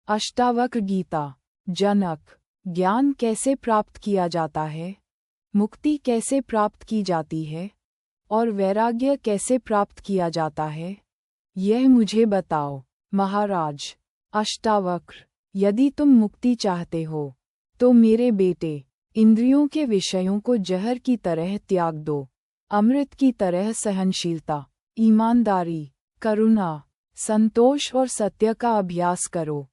अष्टावक्र गीता। जनक, ज्ञान कैसे प्राप्त किया जाता है, मुक्ति कैसे प्राप्त की जाती है और वैराग्य कैसे प्राप्त किया जाता है, यह मुझे बताओ। महाराज अष्टावक्र, यदि तुम मुक्ति चाहते हो तो मेरे बेटे, इंद्रियों के विषयों को जहर की तरह त्याग दो। अमृत की तरह सहनशीलता, ईमानदारी, करुणा, संतोष और सत्य का अभ्यास करो।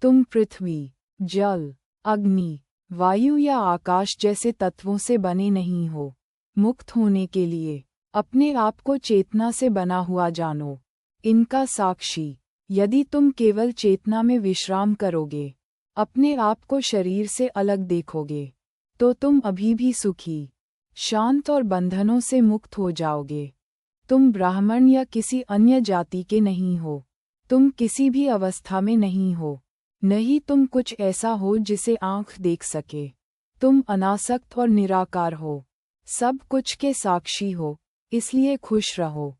तुम पृथ्वी, जल, अग्नि, वायु या आकाश जैसे तत्वों से बने नहीं हो। मुक्त होने के लिए अपने आप को चेतना से बना हुआ जानो, इनका साक्षी। यदि तुम केवल चेतना में विश्राम करोगे, अपने आप को शरीर से अलग देखोगे, तो तुम अभी भी सुखी, शांत और बंधनों से मुक्त हो जाओगे। तुम ब्राह्मण या किसी अन्य जाति के नहीं हो। तुम किसी भी अवस्था में नहीं हो। नहीं तुम कुछ ऐसा हो जिसे आँख देख सके। तुम अनासक्त और निराकार हो, सब कुछ के साक्षी हो, इसलिए खुश रहो।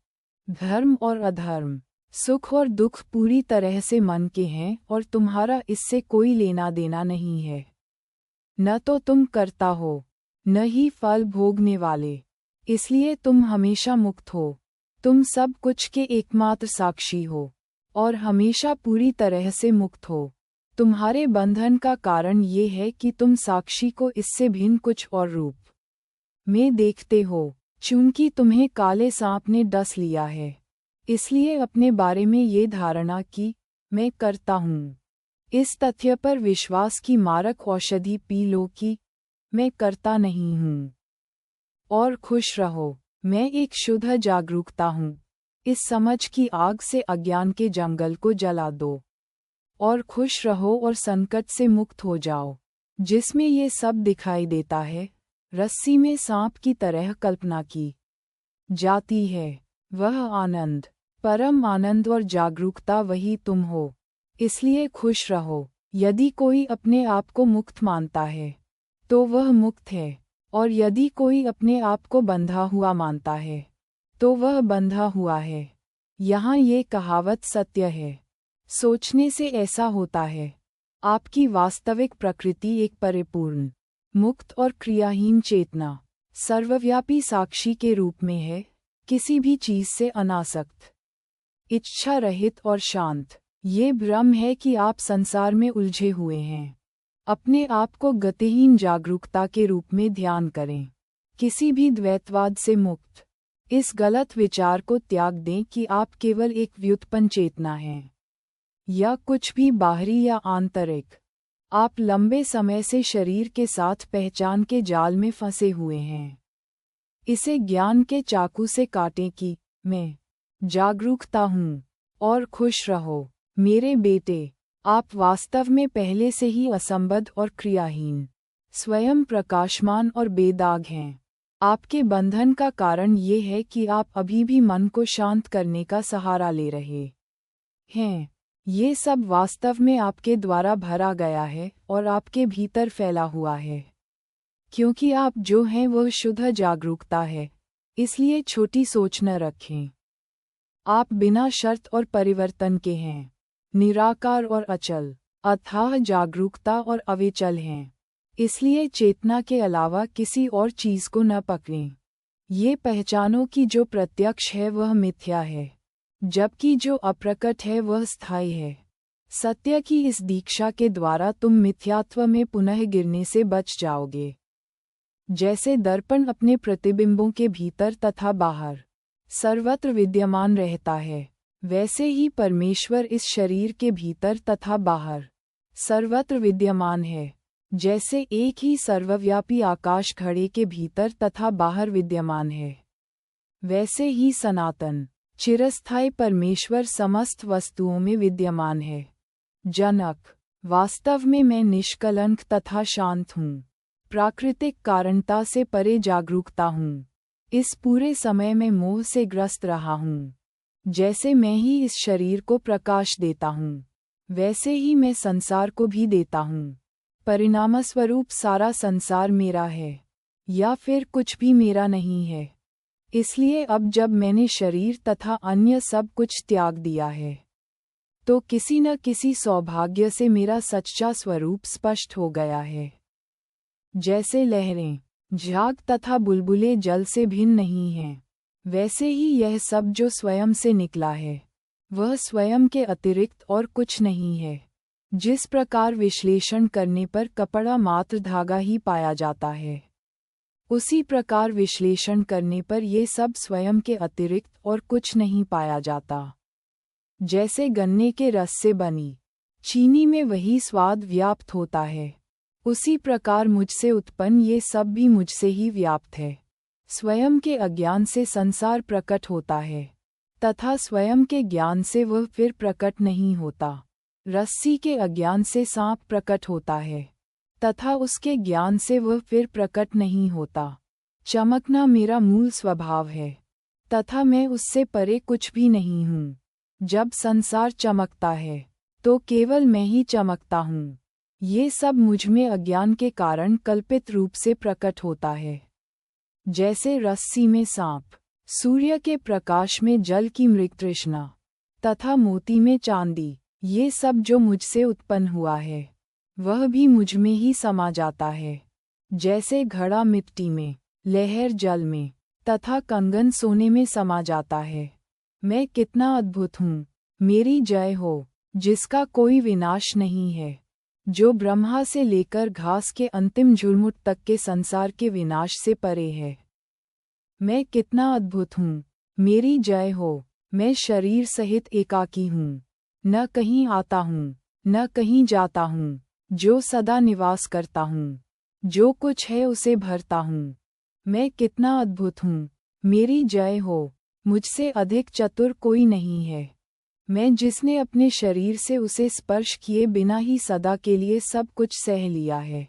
धर्म और अधर्म, सुख और दुख पूरी तरह से मन के हैं और तुम्हारा इससे कोई लेना देना नहीं है। न तो तुम कर्ता हो, न ही फल भोगने वाले, इसलिए तुम हमेशा मुक्त हो। तुम सब कुछ के एकमात्र साक्षी हो और हमेशा पूरी तरह से मुक्त हो। तुम्हारे बंधन का कारण ये है कि तुम साक्षी को इससे भिन्न कुछ और रूप में देखते हो। चूंकि तुम्हें काले सांप ने डस लिया है, इसलिए अपने बारे में ये धारणा कि मैं करता हूँ, इस तथ्य पर विश्वास की मारक औषधि पी लो कि मैं करता नहीं हूँ, और खुश रहो। मैं एक शुद्ध जागरूकता हूँ। इस समझ की आग से अज्ञान के जंगल को जला दो और खुश रहो और संकट से मुक्त हो जाओ। जिसमें ये सब दिखाई देता है, रस्सी में सांप की तरह कल्पना की जाती है, वह आनंद, परम आनंद और जागरूकता वही तुम हो। इसलिए खुश रहो। यदि कोई अपने आप को मुक्त मानता है, तो वह मुक्त है, और यदि कोई अपने आप को बंधा हुआ मानता है, तो वह बंधा हुआ है। यहाँ ये कहावत सत्य है। सोचने से ऐसा होता है। आपकी वास्तविक प्रकृति एक परिपूर्ण, मुक्त और क्रियाहीन चेतना, सर्वव्यापी साक्षी के रूप में है, किसी भी चीज से अनासक्त, इच्छा रहित और शांत। ये भ्रम है कि आप संसार में उलझे हुए हैं। अपने आप को गतिहीन जागरूकता के रूप में ध्यान करें, किसी भी द्वैतवाद से मुक्त। इस गलत विचार को त्याग दें कि आप केवल एक व्युत्पन्न चेतना हैं, या कुछ भी बाहरी या आंतरिक। आप लंबे समय से शरीर के साथ पहचान के जाल में फंसे हुए हैं। इसे ज्ञान के चाकू से काटें कि मैं जागरूकता हूँ, और खुश रहो। मेरे बेटे, आप वास्तव में पहले से ही असंबद्ध और क्रियाहीन, स्वयं प्रकाशमान और बेदाग हैं। आपके बंधन का कारण ये है कि आप अभी भी मन को शांत करने का सहारा ले रहे हैं। ये सब वास्तव में आपके द्वारा भरा गया है और आपके भीतर फैला हुआ है। क्योंकि आप जो हैं वह शुद्ध जागरूकता है, इसलिए छोटी सोच न रखें। आप बिना शर्त और परिवर्तन के हैं, निराकार और अचल, अथाह जागरूकता और अविचल हैं। इसलिए चेतना के अलावा किसी और चीज को न पकड़ें। ये पहचानो कि जो प्रत्यक्ष है वह मिथ्या है, जबकि जो अप्रकट है वह स्थायी है। सत्य की इस दीक्षा के द्वारा तुम मिथ्यात्व में पुनः गिरने से बच जाओगे। जैसे दर्पण अपने प्रतिबिंबों के भीतर तथा बाहर सर्वत्र विद्यमान रहता है, वैसे ही परमेश्वर इस शरीर के भीतर तथा बाहर सर्वत्र विद्यमान है। जैसे एक ही सर्वव्यापी आकाश घड़े के भीतर तथा बाहर विद्यमान है, वैसे ही सनातन चिरस्थायी परमेश्वर समस्त वस्तुओं में विद्यमान है। जनक, वास्तव में मैं निष्कलंक तथा शांत हूँ, प्राकृतिक कारणता से परे जागरूकता हूँ। इस पूरे समय में मोह से ग्रस्त रहा हूँ। जैसे मैं ही इस शरीर को प्रकाश देता हूँ, वैसे ही मैं संसार को भी देता हूँ। परिणामस्वरूप सारा संसार मेरा है, या फिर कुछ भी मेरा नहीं है। इसलिए अब जब मैंने शरीर तथा अन्य सब कुछ त्याग दिया है, तो किसी न किसी सौभाग्य से मेरा सच्चा स्वरूप स्पष्ट हो गया है। जैसे लहरें, झाग तथा बुलबुले जल से भिन्न नहीं हैं, वैसे ही यह सब जो स्वयं से निकला है, वह स्वयं के अतिरिक्त और कुछ नहीं है। जिस प्रकार विश्लेषण करने पर कपड़ा मात्र धागा ही पाया जाता है, उसी प्रकार विश्लेषण करने पर ये सब स्वयं के अतिरिक्त और कुछ नहीं पाया जाता। जैसे गन्ने के रस से बनी चीनी में वही स्वाद व्याप्त होता है, उसी प्रकार मुझसे उत्पन्न ये सब भी मुझसे ही व्याप्त है। स्वयं के अज्ञान से संसार प्रकट होता है, तथा स्वयं के ज्ञान से वह फिर प्रकट नहीं होता। रस्सी के अज्ञान से सांप प्रकट होता है, तथा उसके ज्ञान से वह फिर प्रकट नहीं होता। चमकना मेरा मूल स्वभाव है, तथा मैं उससे परे कुछ भी नहीं हूँ। जब संसार चमकता है, तो केवल मैं ही चमकता हूँ। ये सब मुझमें अज्ञान के कारण कल्पित रूप से प्रकट होता है। जैसे रस्सी में सांप, सूर्य के प्रकाश में जल की मृगतृष्णा, तथा मोती में चांदी, ये सब जो मुझसे उत्पन्न हुआ है, वह भी मुझमें ही समा जाता है। जैसे घड़ा मिट्टी में, लहर जल में, तथा कंगन सोने में समा जाता है। मैं कितना अद्भुत हूँ, मेरी जय हो, जिसका कोई विनाश नहीं है, जो ब्रह्मा से लेकर घास के अंतिम झुरमुट तक के संसार के विनाश से परे है। मैं कितना अद्भुत हूँ, मेरी जय हो, मैं शरीर सहित एकाकी हूँ, न कहीं आता हूँ, न कहीं जाता हूँ, जो सदा निवास करता हूँ, जो कुछ है उसे भरता हूँ। मैं कितना अद्भुत हूँ, मेरी जय हो, मुझसे अधिक चतुर कोई नहीं है। मैं जिसने अपने शरीर से उसे स्पर्श किए बिना ही सदा के लिए सब कुछ सह लिया है।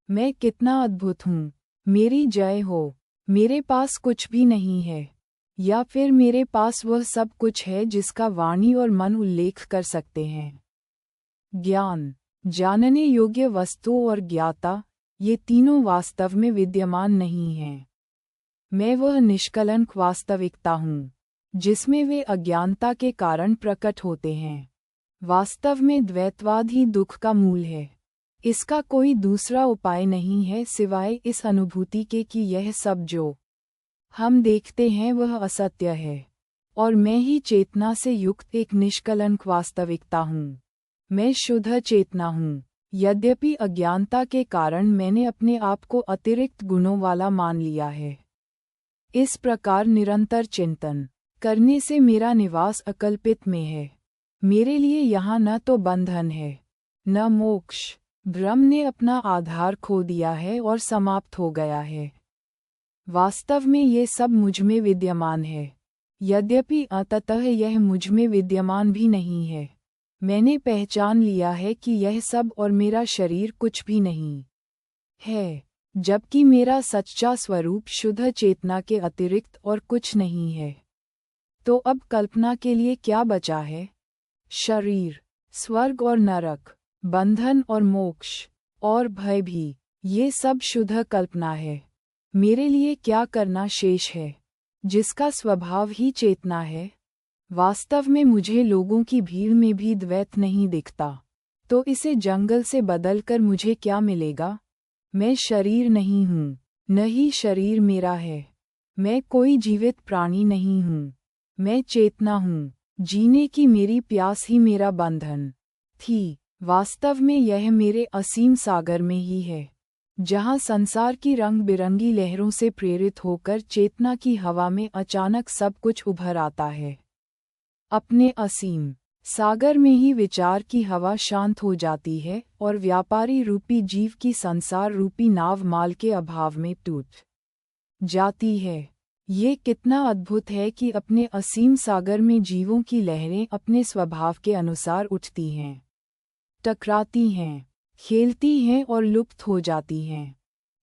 मैं कितना अद्भुत हूँ, मेरी जय हो, मेरे पास कुछ भी नहीं है, या फिर मेरे पास वह सब कुछ है जिसका वाणी और मन उल्लेख कर सकते हैं। ज्ञान, जानने योग्य वस्तु और ज्ञाता, ये तीनों वास्तव में विद्यमान नहीं हैं। मैं वह निष्कलंक वास्तविकता हूँ, जिसमें वे अज्ञानता के कारण प्रकट होते हैं। वास्तव में द्वैतवाद ही दुख का मूल है। इसका कोई दूसरा उपाय नहीं है सिवाय इस अनुभूति के कि यह सब जो हम देखते हैं वह असत्य है, और मैं ही चेतना से युक्त एक निष्कलंक वास्तविकता हूँ। मैं शुद्ध चेतना हूँ, यद्यपि अज्ञानता के कारण मैंने अपने आप को अतिरिक्त गुणों वाला मान लिया है। इस प्रकार निरंतर चिंतन करने से मेरा निवास अकल्पित में है। मेरे लिए यहाँ न तो बंधन है, न मोक्ष। भ्रम ने अपना आधार खो दिया है और समाप्त हो गया है। वास्तव में ये सब मुझमें विद्यमान है, यद्यपि अंततः यह मुझमें विद्यमान भी नहीं है। मैंने पहचान लिया है कि यह सब और मेरा शरीर कुछ भी नहीं है, जबकि मेरा सच्चा स्वरूप शुद्ध चेतना के अतिरिक्त और कुछ नहीं है। तो अब कल्पना के लिए क्या बचा है? शरीर, स्वर्ग और नरक, बंधन और मोक्ष, और भय भी, ये सब शुद्ध कल्पना है। मेरे लिए क्या करना शेष है, जिसका स्वभाव ही चेतना है? वास्तव में मुझे लोगों की भीड़ में भी द्वैत नहीं दिखता, तो इसे जंगल से बदलकर मुझे क्या मिलेगा? मैं शरीर नहीं हूँ, न ही शरीर मेरा है। मैं कोई जीवित प्राणी नहीं हूँ, मैं चेतना हूँ। जीने की मेरी प्यास ही मेरा बंधन थी। वास्तव में यह मेरे असीम सागर में ही है, जहाँ संसार की रंग बिरंगी लहरों से प्रेरित होकर चेतना की हवा में अचानक सब कुछ उभर आता है। अपने असीम सागर में ही विचार की हवा शांत हो जाती है और व्यापारी रूपी जीव की संसार रूपी नाव माल के अभाव में टूट जाती है। ये कितना अद्भुत है कि अपने असीम सागर में जीवों की लहरें अपने स्वभाव के अनुसार उठती हैं, टकराती हैं, खेलती हैं और लुप्त हो जाती हैं।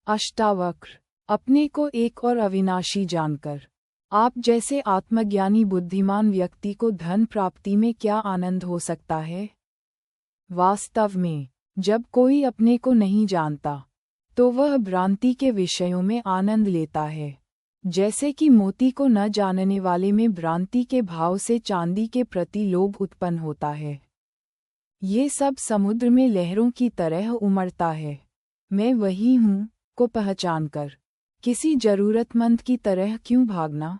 अष्टावक्र, अपने को एक और अविनाशी जानकर आप जैसे आत्मज्ञानी बुद्धिमान व्यक्ति को धन प्राप्ति में क्या आनंद हो सकता है? वास्तव में जब कोई अपने को नहीं जानता, तो वह भ्रांति के विषयों में आनंद लेता है। जैसे कि मोती को न जानने वाले में भ्रांति के भाव से चांदी के प्रति लोभ उत्पन्न होता है। ये सब समुद्र में लहरों की तरह उमड़ता है। मैं वही हूँ को पहचानकर किसी जरूरतमंद की तरह क्यों भागना?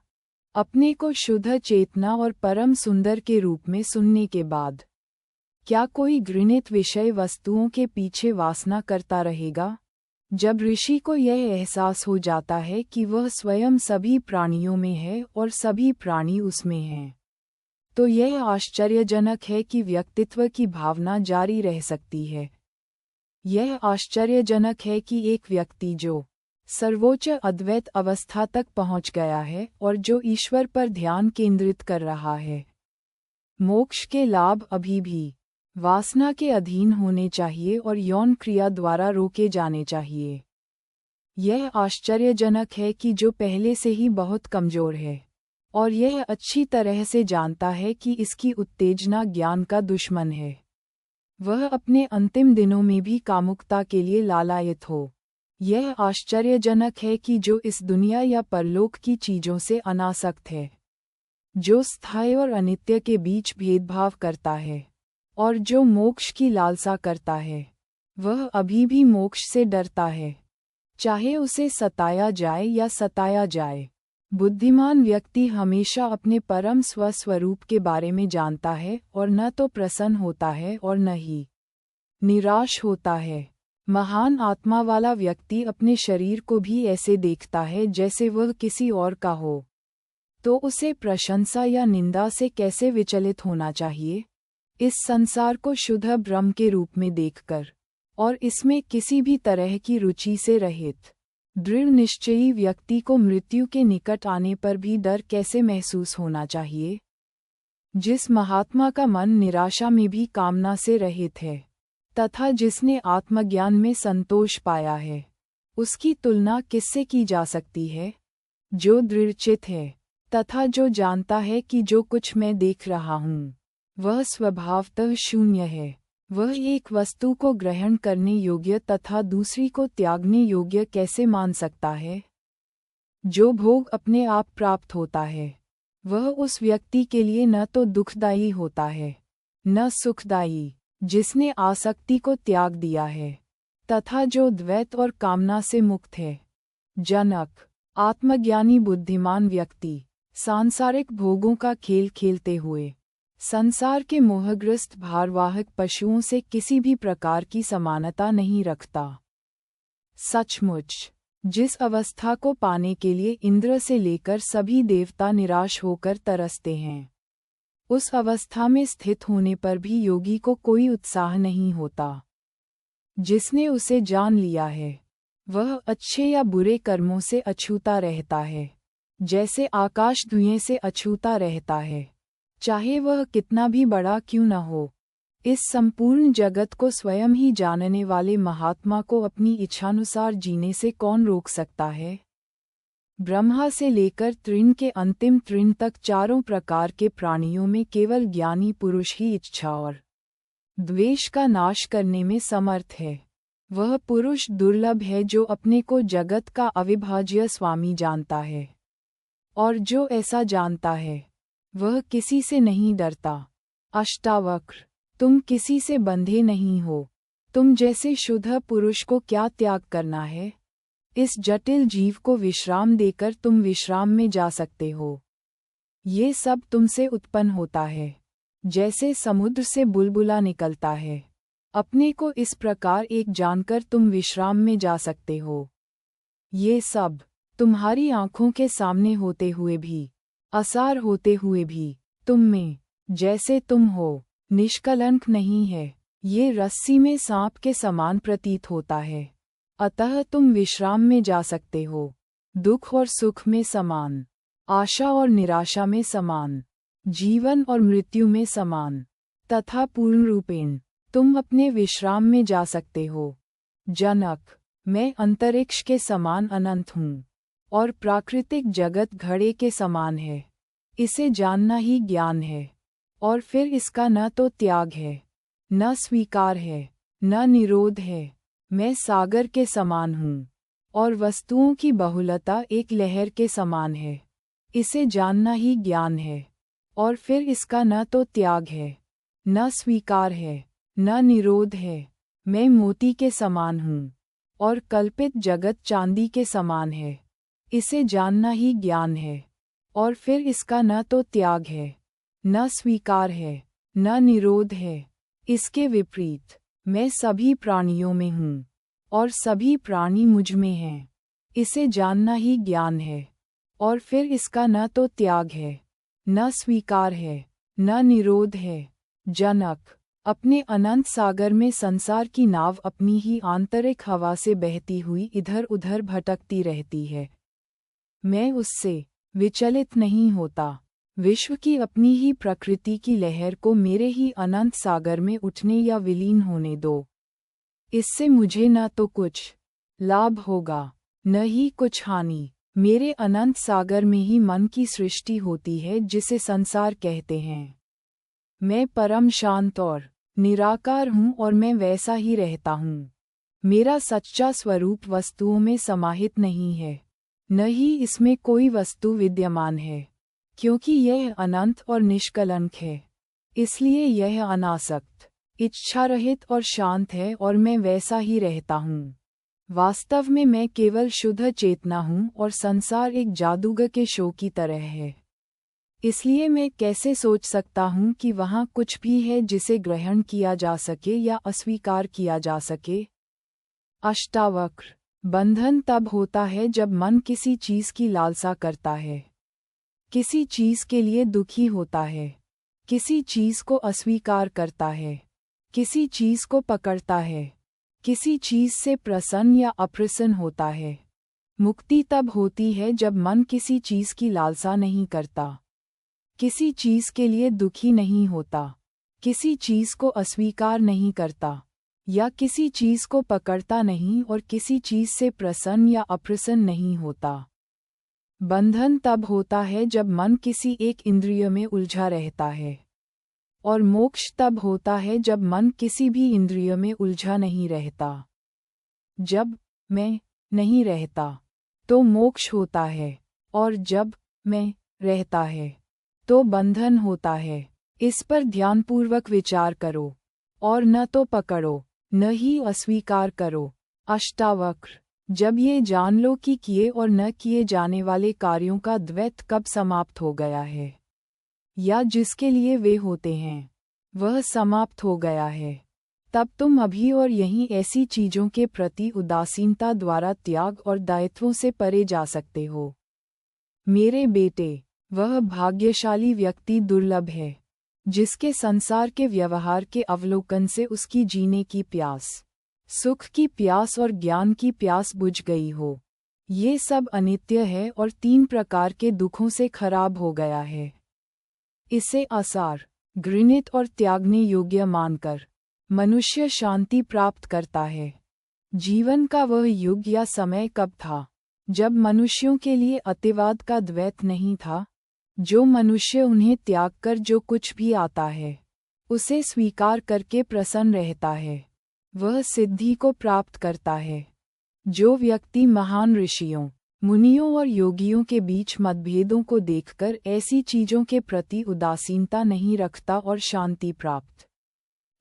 अपने को शुद्ध चेतना और परम सुंदर के रूप में सुनने के बाद क्या कोई घृणित विषय वस्तुओं के पीछे वासना करता रहेगा? जब ऋषि को यह एहसास हो जाता है कि वह स्वयं सभी प्राणियों में है और सभी प्राणी उसमें हैं, तो यह आश्चर्यजनक है कि व्यक्तित्व की भावना जारी रह सकती है। यह आश्चर्यजनक है कि एक व्यक्ति जो सर्वोच्च अद्वैत अवस्था तक पहुंच गया है और जो ईश्वर पर ध्यान केंद्रित कर रहा है, मोक्ष के लाभ अभी भी वासना के अधीन होने चाहिए और यौन क्रिया द्वारा रोके जाने चाहिए। यह आश्चर्यजनक है कि जो पहले से ही बहुत कमजोर है और यह अच्छी तरह से जानता है कि इसकी उत्तेजना ज्ञान का दुश्मन है, वह अपने अंतिम दिनों में भी कामुकता के लिए लालायित हो। यह आश्चर्यजनक है कि जो इस दुनिया या परलोक की चीजों से अनासक्त है, जो स्थायी और अनित्य के बीच भेदभाव करता है और जो मोक्ष की लालसा करता है, वह अभी भी मोक्ष से डरता है, चाहे उसे सताया जाए या सताया जाए। बुद्धिमान व्यक्ति हमेशा अपने परम स्वस्वरूप के बारे में जानता है और न तो प्रसन्न होता है और न ही निराश होता है। महान आत्मा वाला व्यक्ति अपने शरीर को भी ऐसे देखता है जैसे वह किसी और का हो, तो उसे प्रशंसा या निंदा से कैसे विचलित होना चाहिए? इस संसार को शुद्ध ब्रह्म के रूप में देखकर और इसमें किसी भी तरह की रुचि से रहित दृढ़ निश्चयी व्यक्ति को मृत्यु के निकट आने पर भी डर कैसे महसूस होना चाहिए? जिस महात्मा का मन निराशा में भी कामना से रहित है तथा जिसने आत्मज्ञान में संतोष पाया है, उसकी तुलना किससे की जा सकती है? जो दृढ़चित है तथा जो जानता है कि जो कुछ मैं देख रहा हूँ वह स्वभावतः शून्य है, वह एक वस्तु को ग्रहण करने योग्य तथा दूसरी को त्यागने योग्य कैसे मान सकता है? जो भोग अपने आप प्राप्त होता है, वह उस व्यक्ति के लिए न तो दुखदायी होता है न सुखदायी, जिसने आसक्ति को त्याग दिया है तथा जो द्वैत और कामना से मुक्त है। जनक, आत्मज्ञानी बुद्धिमान व्यक्ति सांसारिक भोगों का खेल खेलते हुए संसार के मोहग्रस्त भारवाहक पशुओं से किसी भी प्रकार की समानता नहीं रखता। सचमुच, जिस अवस्था को पाने के लिए इंद्र से लेकर सभी देवता निराश होकर तरसते हैं, उस अवस्था में स्थित होने पर भी योगी को कोई उत्साह नहीं होता। जिसने उसे जान लिया है, वह अच्छे या बुरे कर्मों से अछूता रहता है, जैसे आकाश धुएं से अछूता रहता है, चाहे वह कितना भी बड़ा क्यों न हो। इस संपूर्ण जगत को स्वयं ही जानने वाले महात्मा को अपनी इच्छानुसार जीने से कौन रोक सकता है? ब्रह्मा से लेकर तृण के अंतिम तृण तक चारों प्रकार के प्राणियों में केवल ज्ञानी पुरुष ही इच्छा और द्वेष का नाश करने में समर्थ है। वह पुरुष दुर्लभ है जो अपने को जगत का अविभाज्य स्वामी जानता है, और जो ऐसा जानता है वह किसी से नहीं डरता। अष्टावक्र, तुम किसी से बंधे नहीं हो, तुम जैसे शुद्ध पुरुष को क्या त्याग करना है? इस जटिल जीव को विश्राम देकर तुम विश्राम में जा सकते हो। ये सब तुमसे उत्पन्न होता है, जैसे समुद्र से बुलबुला निकलता है। अपने को इस प्रकार एक जानकर तुम विश्राम में जा सकते हो। ये सब तुम्हारी आंखों के सामने होते हुए भी, असार होते हुए भी, तुम में जैसे तुम हो निष्कलंक नहीं है। ये रस्सी में सांप के समान प्रतीत होता है, अतः तुम विश्राम में जा सकते हो। दुख और सुख में समान, आशा और निराशा में समान, जीवन और मृत्यु में समान तथा पूर्ण रूपेण तुम अपने विश्राम में जा सकते हो। जनक, मैं अंतरिक्ष के समान अनंत हूँ और प्राकृतिक जगत घड़े के समान है। इसे जानना ही ज्ञान है, और फिर इसका न तो त्याग है, न स्वीकार है, न निरोध है। मैं सागर के समान हूँ और वस्तुओं की बहुलता एक लहर के समान है। इसे जानना ही ज्ञान है, और फिर इसका न तो त्याग है, न स्वीकार है, न निरोध है। मैं मोती के समान हूँ, और कल्पित जगत चांदी के समान है। इसे जानना ही ज्ञान है, और फिर इसका न तो त्याग है, न स्वीकार है, न निरोध है। इसके विपरीत मैं सभी प्राणियों में हूँ, और सभी प्राणी मुझ में हैं। इसे जानना ही ज्ञान है, और फिर इसका न तो त्याग है, न स्वीकार है, न निरोध है। जनक, अपने अनंत सागर में संसार की नाव अपनी ही आंतरिक हवा से बहती हुई इधर उधर भटकती रहती है। मैं उससे विचलित नहीं होता। विश्व की अपनी ही प्रकृति की लहर को मेरे ही अनंत सागर में उठने या विलीन होने दो। इससे मुझे न तो कुछ लाभ होगा, न ही कुछ हानि। मेरे अनंत सागर में ही मन की सृष्टि होती है, जिसे संसार कहते हैं। मैं परम शांत और निराकार हूँ, और मैं वैसा ही रहता हूँ। मेरा सच्चा स्वरूप वस्तुओं में समाहित नहीं है, न ही इसमें कोई वस्तु विद्यमान है, क्योंकि यह अनंत और निष्कलंक है। इसलिए यह अनासक्त, इच्छा रहित और शांत है, और मैं वैसा ही रहता हूँ। वास्तव में मैं केवल शुद्ध चेतना हूँ, और संसार एक जादूगर के शो की तरह है। इसलिए मैं कैसे सोच सकता हूँ कि वहाँ कुछ भी है जिसे ग्रहण किया जा सके या अस्वीकार किया जा सके। अष्टावक्र, बंधन तब होता है जब मन किसी चीज की लालसा करता है, किसी चीज के लिए दुखी होता है, किसी चीज को अस्वीकार करता है, किसी चीज को पकड़ता है, किसी चीज से प्रसन्न या अप्रसन्न होता है। मुक्ति तब होती है जब मन किसी चीज की लालसा नहीं करता, किसी चीज के लिए दुखी नहीं होता, किसी चीज को अस्वीकार नहीं करता, या किसी चीज को पकड़ता नहीं, और किसी चीज से प्रसन्न या अप्रसन्न नहीं होता। बंधन तब होता है जब मन किसी एक इंद्रिय में उलझा रहता है, और मोक्ष तब होता है जब मन किसी भी इंद्रिय में उलझा नहीं रहता। जब मैं नहीं रहता तो मोक्ष होता है, और जब मैं रहता है तो बंधन होता है। इस पर ध्यानपूर्वक विचार करो, और न तो पकड़ो, न ही अस्वीकार करो। अष्टावक्र, जब ये जान लो कि किए और न किए जाने वाले कार्यों का द्वैत कब समाप्त हो गया है, या जिसके लिए वे होते हैं वह समाप्त हो गया है, तब तुम अभी और यहीं ऐसी चीजों के प्रति उदासीनता द्वारा त्याग और दायित्वों से परे जा सकते हो। मेरे बेटे, वह भाग्यशाली व्यक्ति दुर्लभ है जिसके संसार के व्यवहार के अवलोकन से उसकी जीने की प्यास, सुख की प्यास और ज्ञान की प्यास बुझ गई हो। ये सब अनित्य है और 3 प्रकार के दुखों से खराब हो गया है। इसे आसार, घृणित और त्यागने योग्य मानकर मनुष्य शांति प्राप्त करता है। जीवन का वह युग या समय कब था जब मनुष्यों के लिए अतिवाद का द्वैत नहीं था, जो मनुष्य उन्हें त्याग कर जो कुछ भी आता है उसे स्वीकार करके प्रसन्न रहता है, वह सिद्धि को प्राप्त करता है। जो व्यक्ति महान ऋषियों, मुनियों और योगियों के बीच मतभेदों को देखकर ऐसी चीजों के प्रति उदासीनता नहीं रखता और शांति प्राप्त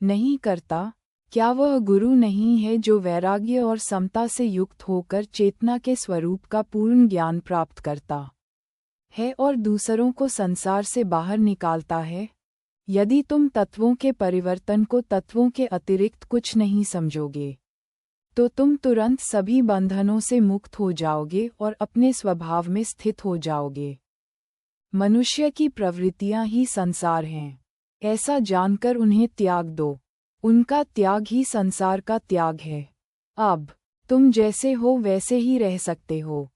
नहीं करता, क्या वह गुरु नहीं है जो वैराग्य और समता से युक्त होकर चेतना के स्वरूप का पूर्ण ज्ञान प्राप्त करता है और दूसरों को संसार से बाहर निकालता है? यदि तुम तत्वों के परिवर्तन को तत्वों के अतिरिक्त कुछ नहीं समझोगे, तो तुम तुरंत सभी बंधनों से मुक्त हो जाओगे और अपने स्वभाव में स्थित हो जाओगे। मनुष्य की प्रवृत्तियां ही संसार हैं, ऐसा जानकर उन्हें त्याग दो। उनका त्याग ही संसार का त्याग है। अब तुम जैसे हो वैसे ही रह सकते हो।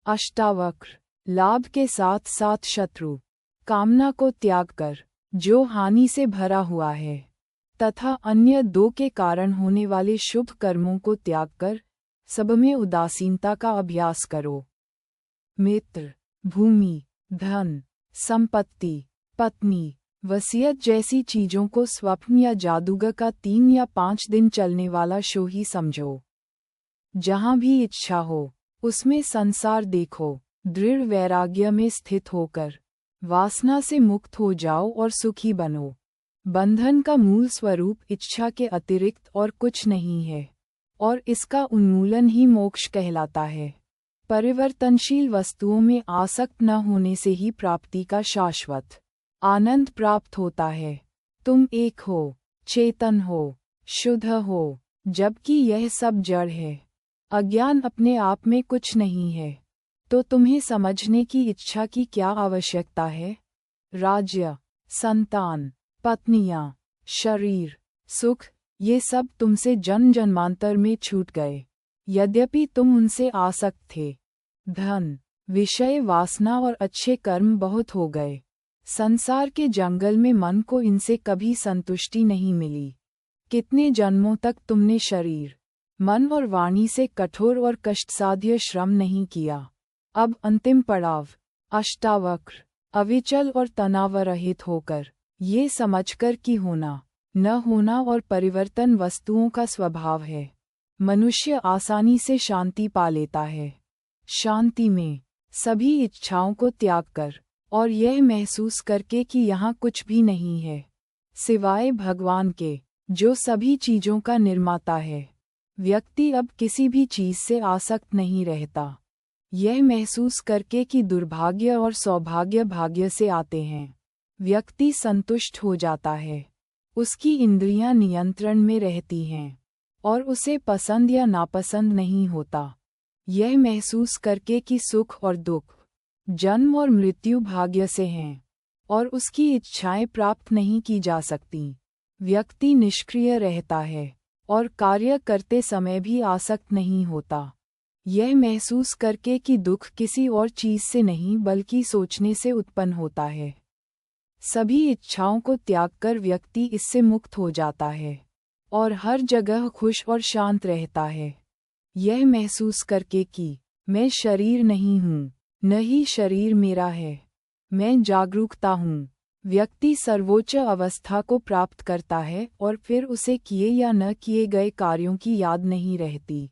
अष्टावक्र, लाभ के साथ साथ शत्रु कामना को त्याग कर, जो हानि से भरा हुआ है, तथा अन्य 2 के कारण होने वाले शुभ कर्मों को त्याग कर सब में उदासीनता का अभ्यास करो। मित्र, भूमि, धन, संपत्ति, पत्नी, वसीयत जैसी चीजों को स्वप्न या जादूगर का 3 या 5 दिन चलने वाला शो ही समझो। जहां भी इच्छा हो उसमें संसार देखो। दृढ़ वैराग्य में स्थित होकर वासना से मुक्त हो जाओ और सुखी बनो। बंधन का मूल स्वरूप इच्छा के अतिरिक्त और कुछ नहीं है, और इसका उन्मूलन ही मोक्ष कहलाता है। परिवर्तनशील वस्तुओं में आसक्त न होने से ही प्राप्ति का शाश्वत आनंद प्राप्त होता है। तुम एक हो, चेतन हो, शुद्ध हो, जबकि यह सब जड़ है। अज्ञान अपने आप में कुछ नहीं है, तो तुम्हें समझने की इच्छा की क्या आवश्यकता है? राज्य, संतान, पत्नियां, शरीर, सुख, ये सब तुमसे जन्म जन्मांतर में छूट गए, यद्यपि तुम उनसे आसक्त थे। धन, विषय, वासना और अच्छे कर्म बहुत हो गए। संसार के जंगल में मन को इनसे कभी संतुष्टि नहीं मिली। कितने जन्मों तक तुमने शरीर, मन और वाणी से कठोर और कष्टसाध्य श्रम नहीं किया। अब अंतिम पड़ाव, अष्टावक्र, अविचल और तनावरहित होकर, ये समझकर कि होना, न होना और परिवर्तन वस्तुओं का स्वभाव है, मनुष्य आसानी से शांति पा लेता है। शांति में सभी इच्छाओं को त्याग कर और यह महसूस करके कि यहाँ कुछ भी नहीं है सिवाय भगवान के, जो सभी चीजों का निर्माता है, व्यक्ति अब किसी भी चीज से आसक्त नहीं रहता। यह महसूस करके कि दुर्भाग्य और सौभाग्य भाग्य से आते हैं, व्यक्ति संतुष्ट हो जाता है। उसकी इंद्रियां नियंत्रण में रहती हैं और उसे पसंद या नापसंद नहीं होता। यह महसूस करके कि सुख और दुख, जन्म और मृत्यु भाग्य से हैं और उसकी इच्छाएं प्राप्त नहीं की जा सकती, व्यक्ति निष्क्रिय रहता है और कार्य करते समय भी आसक्त नहीं होता। यह महसूस करके कि दुख किसी और चीज से नहीं बल्कि सोचने से उत्पन्न होता है, सभी इच्छाओं को त्याग कर व्यक्ति इससे मुक्त हो जाता है और हर जगह खुश और शांत रहता है। यह महसूस करके कि मैं शरीर नहीं हूँ, न ही शरीर मेरा है, मैं जागरूकता हूँ, व्यक्ति सर्वोच्च अवस्था को प्राप्त करता है और फिर उसे किए या न किए गए कार्यों की याद नहीं रहती।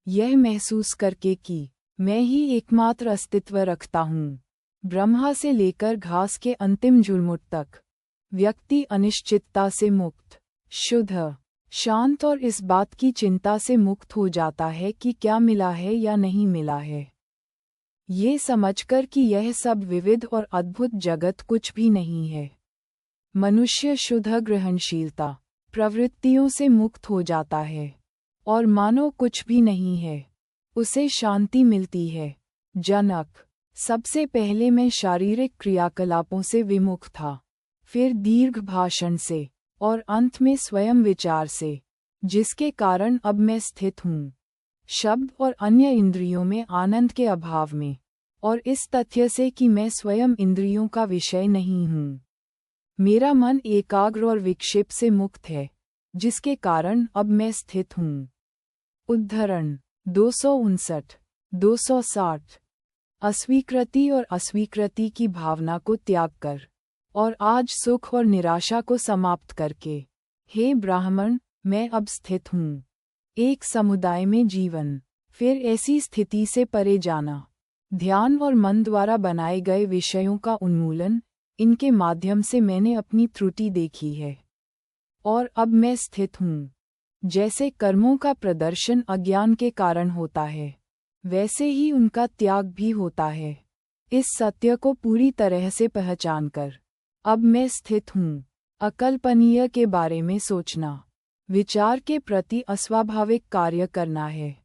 यह महसूस करके कि मैं ही एकमात्र अस्तित्व रखता हूँ, ब्रह्मा से लेकर घास के अंतिम झुरमुट तक, व्यक्ति अनिश्चितता से मुक्त, शुद्ध, शांत और इस बात की चिंता से मुक्त हो जाता है कि क्या मिला है या नहीं मिला है। ये समझकर कि यह सब विविध और अद्भुत जगत कुछ भी नहीं है। मनुष्य शुद्ध ग्रहणशीलता प्रवृत्तियों से मुक्त हो जाता है और मानो कुछ भी नहीं है, उसे शांति मिलती है। जनक, सबसे पहले मैं शारीरिक क्रियाकलापों से विमुख था, फिर दीर्घ भाषण से और अंत में स्वयं विचार से, जिसके कारण अब मैं स्थित हूँ शब्द और अन्य इंद्रियों में आनंद के अभाव में, और इस तथ्य से कि मैं स्वयं इंद्रियों का विषय नहीं हूँ। मेरा मन एकाग्र और विक्षेप से मुक्त है, जिसके कारण अब मैं स्थित हूँ। उद्धरण 259, 260। अस्वीकृति और अस्वीकृति की भावना को त्याग कर और आज सुख और निराशा को समाप्त करके, हे ब्राह्मण, मैं अब स्थित हूँ। एक समुदाय में जीवन, फिर ऐसी स्थिति से परे जाना, ध्यान और मन द्वारा बनाए गए विषयों का उन्मूलन, इनके माध्यम से मैंने अपनी त्रुटि देखी है और अब मैं स्थित हूँ। जैसे कर्मों का प्रदर्शन अज्ञान के कारण होता है, वैसे ही उनका त्याग भी होता है। इस सत्य को पूरी तरह से पहचानकर अब मैं स्थित हूँ। अकल्पनीय के बारे में सोचना, विचार के प्रति अस्वाभाविक कार्य करना है।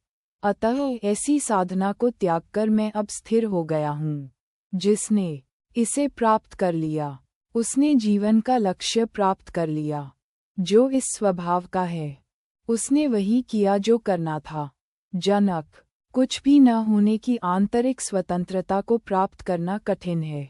अतः ऐसी साधना को त्याग कर मैं अब स्थिर हो गया हूँ। जिसने इसे प्राप्त कर लिया, उसने जीवन का लक्ष्य प्राप्त कर लिया, जो इस स्वभाव का है। उसने वही किया जो करना था। जनक, कुछ भी न होने की आंतरिक स्वतंत्रता को प्राप्त करना कठिन है,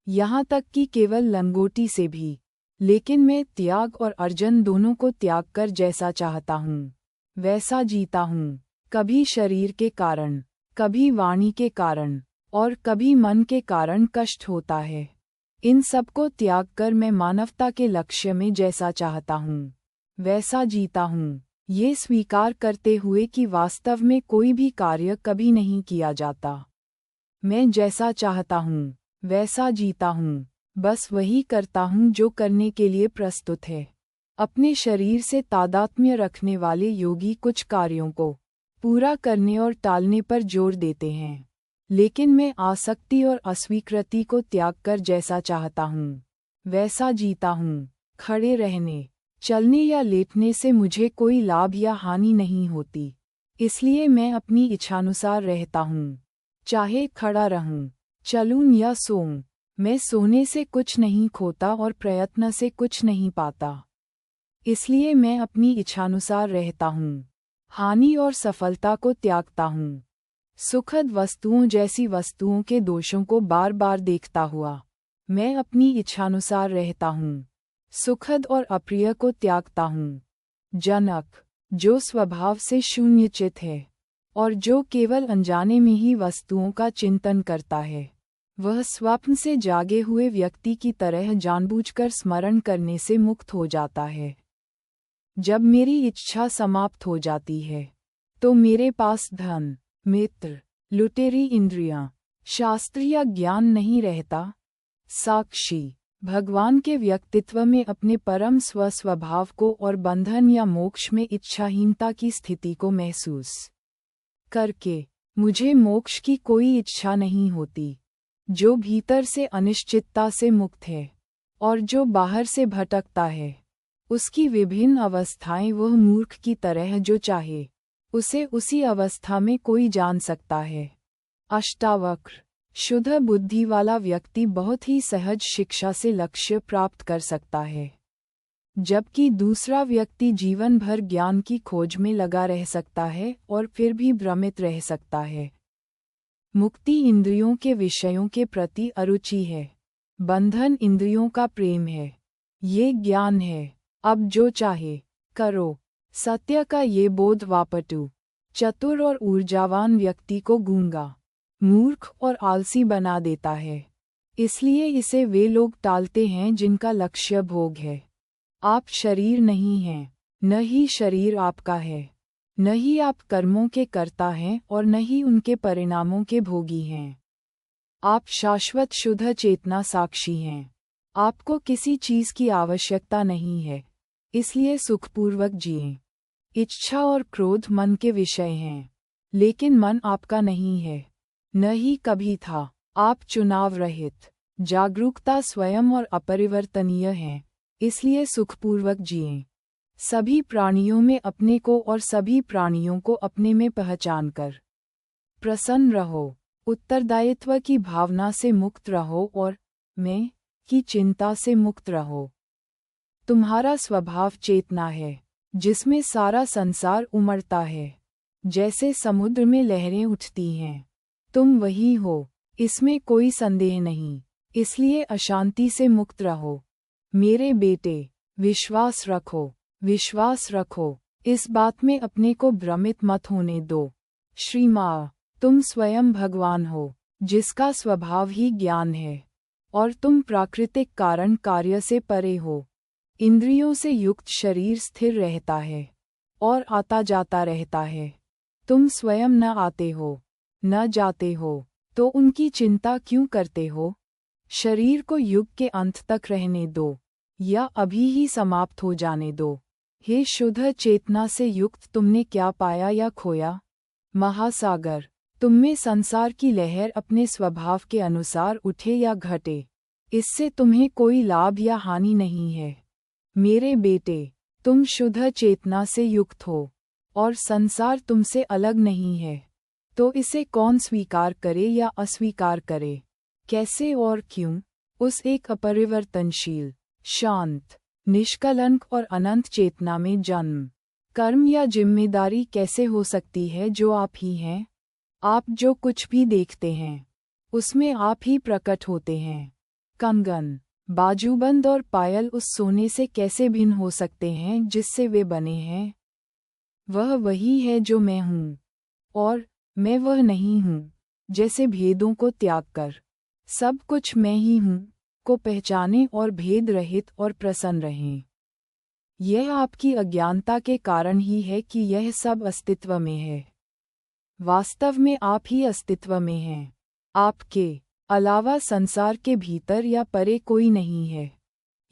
यहाँ तक कि केवल लंगोटी से भी। लेकिन मैं त्याग और अर्जन दोनों को त्याग कर जैसा चाहता हूँ वैसा जीता हूँ, कभी शरीर के कारण, कभी वाणी के कारण और कभी मन के कारण कष्ट होता है। इन सब को त्याग कर मैं मानवता के लक्ष्य में जैसा चाहता हूँ वैसा जीता हूँ। ये स्वीकार करते हुए कि वास्तव में कोई भी कार्य कभी नहीं किया जाता। मैं जैसा चाहता हूँ वैसा जीता हूँ, बस वही करता हूँ जो करने के लिए प्रस्तुत है। अपने शरीर से तादात्म्य रखने वाले योगी कुछ कार्यों को पूरा करने और टालने पर जोर देते हैं, लेकिन मैं आसक्ति और अस्वीकृति को त्याग कर जैसा चाहता हूँ वैसा जीता हूँ। खड़े रहने, चलने या लेटने से मुझे कोई लाभ या हानि नहीं होती, इसलिए मैं अपनी इच्छानुसार रहता हूँ। चाहे खड़ा रहूं, चलूं या सोऊं, मैं सोने से कुछ नहीं खोता और प्रयत्न से कुछ नहीं पाता, इसलिए मैं अपनी इच्छानुसार रहता हूँ। हानि और सफलता को त्यागता हूँ। सुखद वस्तुओं जैसी वस्तुओं के दोषों को बार बार देखता हुआ मैं अपनी इच्छानुसार रहता हूँ। सुखद और अप्रिय को त्यागता हूँ। जनक, जो स्वभाव से शून्यचित है और जो केवल अनजाने में ही वस्तुओं का चिंतन करता है, वह स्वप्न से जागे हुए व्यक्ति की तरह जानबूझकर स्मरण करने से मुक्त हो जाता है। जब मेरी इच्छा समाप्त हो जाती है, तो मेरे पास धन, मित्र, लुटेरी इंद्रियां, शास्त्र या ज्ञान नहीं रहता। साक्षी, भगवान के व्यक्तित्व में अपने परम स्वभाव को और बंधन या मोक्ष में इच्छाहीनता की स्थिति को महसूस करके मुझे मोक्ष की कोई इच्छा नहीं होती। जो भीतर से अनिश्चितता से मुक्त है और जो बाहर से भटकता है, उसकी विभिन्न अवस्थाएं वह मूर्ख की तरह जो चाहे उसे उसी अवस्था में कोई जान सकता है। अष्टावक्र, शुद्ध बुद्धि वाला व्यक्ति बहुत ही सहज शिक्षा से लक्ष्य प्राप्त कर सकता है, जबकि दूसरा व्यक्ति जीवन भर ज्ञान की खोज में लगा रह सकता है और फिर भी भ्रमित रह सकता है। मुक्ति इंद्रियों के विषयों के प्रति अरुचि है, बंधन इंद्रियों का प्रेम है। ये ज्ञान है, अब जो चाहे करो। सत्य का ये बोध वापटु, चतुर और ऊर्जावान व्यक्ति को गूंगा, मूर्ख और आलसी बना देता है। इसलिए इसे वे लोग टालते हैं जिनका लक्ष्य भोग है। आप शरीर नहीं हैं, न ही शरीर आपका है, न ही आप कर्मों के कर्ता हैं और न ही उनके परिणामों के भोगी हैं। आप शाश्वत शुद्ध चेतना साक्षी हैं। आपको किसी चीज की आवश्यकता नहीं है, इसलिए सुखपूर्वक जिएं। इच्छा और क्रोध मन के विषय हैं, लेकिन मन आपका नहीं है, न ही कभी था। आप चुनाव रहित, जागरूकता स्वयं और अपरिवर्तनीय हैं, इसलिए सुखपूर्वक जिएं। सभी प्राणियों में अपने को और सभी प्राणियों को अपने में पहचानकर प्रसन्न रहो। उत्तरदायित्व की भावना से मुक्त रहो और मैं की चिंता से मुक्त रहो। तुम्हारा स्वभाव चेतना है, जिसमें सारा संसार उमड़ता है। जैसे समुद्र में लहरें उठती हैं, तुम वही हो, इसमें कोई संदेह नहीं, इसलिए अशांति से मुक्त रहो। मेरे बेटे, विश्वास रखो, विश्वास रखो, इस बात में अपने को भ्रमित मत होने दो। श्रीमां, तुम स्वयं भगवान हो, जिसका स्वभाव ही ज्ञान है, और तुम प्राकृतिक कारण कार्य से परे हो। इंद्रियों से युक्त शरीर स्थिर रहता है और आता जाता रहता है। तुम स्वयं न आते हो, न जाते हो, तो उनकी चिंता क्यों करते हो? शरीर को युग के अंत तक रहने दो, या अभी ही समाप्त हो जाने दो। हे शुद्ध चेतना से युक्त, तुमने क्या पाया या खोया? महासागर, तुममें संसार की लहर अपने स्वभाव के अनुसार उठे या घटे, इससे तुम्हें कोई लाभ या हानि नहीं है। मेरे बेटे, तुम शुद्ध चेतना से युक्त हो, और संसार तुमसे अलग नहीं है, तो इसे कौन स्वीकार करे या अस्वीकार करे? कैसे और क्यों? उस एक अपरिवर्तनशील, शांत, निष्कलंक और अनंत चेतना में जन्म, कर्म या जिम्मेदारी कैसे हो सकती है जो आप ही हैं? आप जो कुछ भी देखते हैं, उसमें आप ही प्रकट होते हैं। कंगन, बाजूबंद और पायल उस सोने से कैसे भिन्न हो सकते हैं जिससे वे बने हैं? वह वही है जो मैं हूँ, और मैं वह नहीं हूँ। जैसे भेदों को त्याग कर सब कुछ मैं ही हूँ को पहचानें और भेद रहित और प्रसन्न रहें। यह आपकी अज्ञानता के कारण ही है कि यह सब अस्तित्व में है। वास्तव में आप ही अस्तित्व में हैं। आपके अलावा संसार के भीतर या परे कोई नहीं है।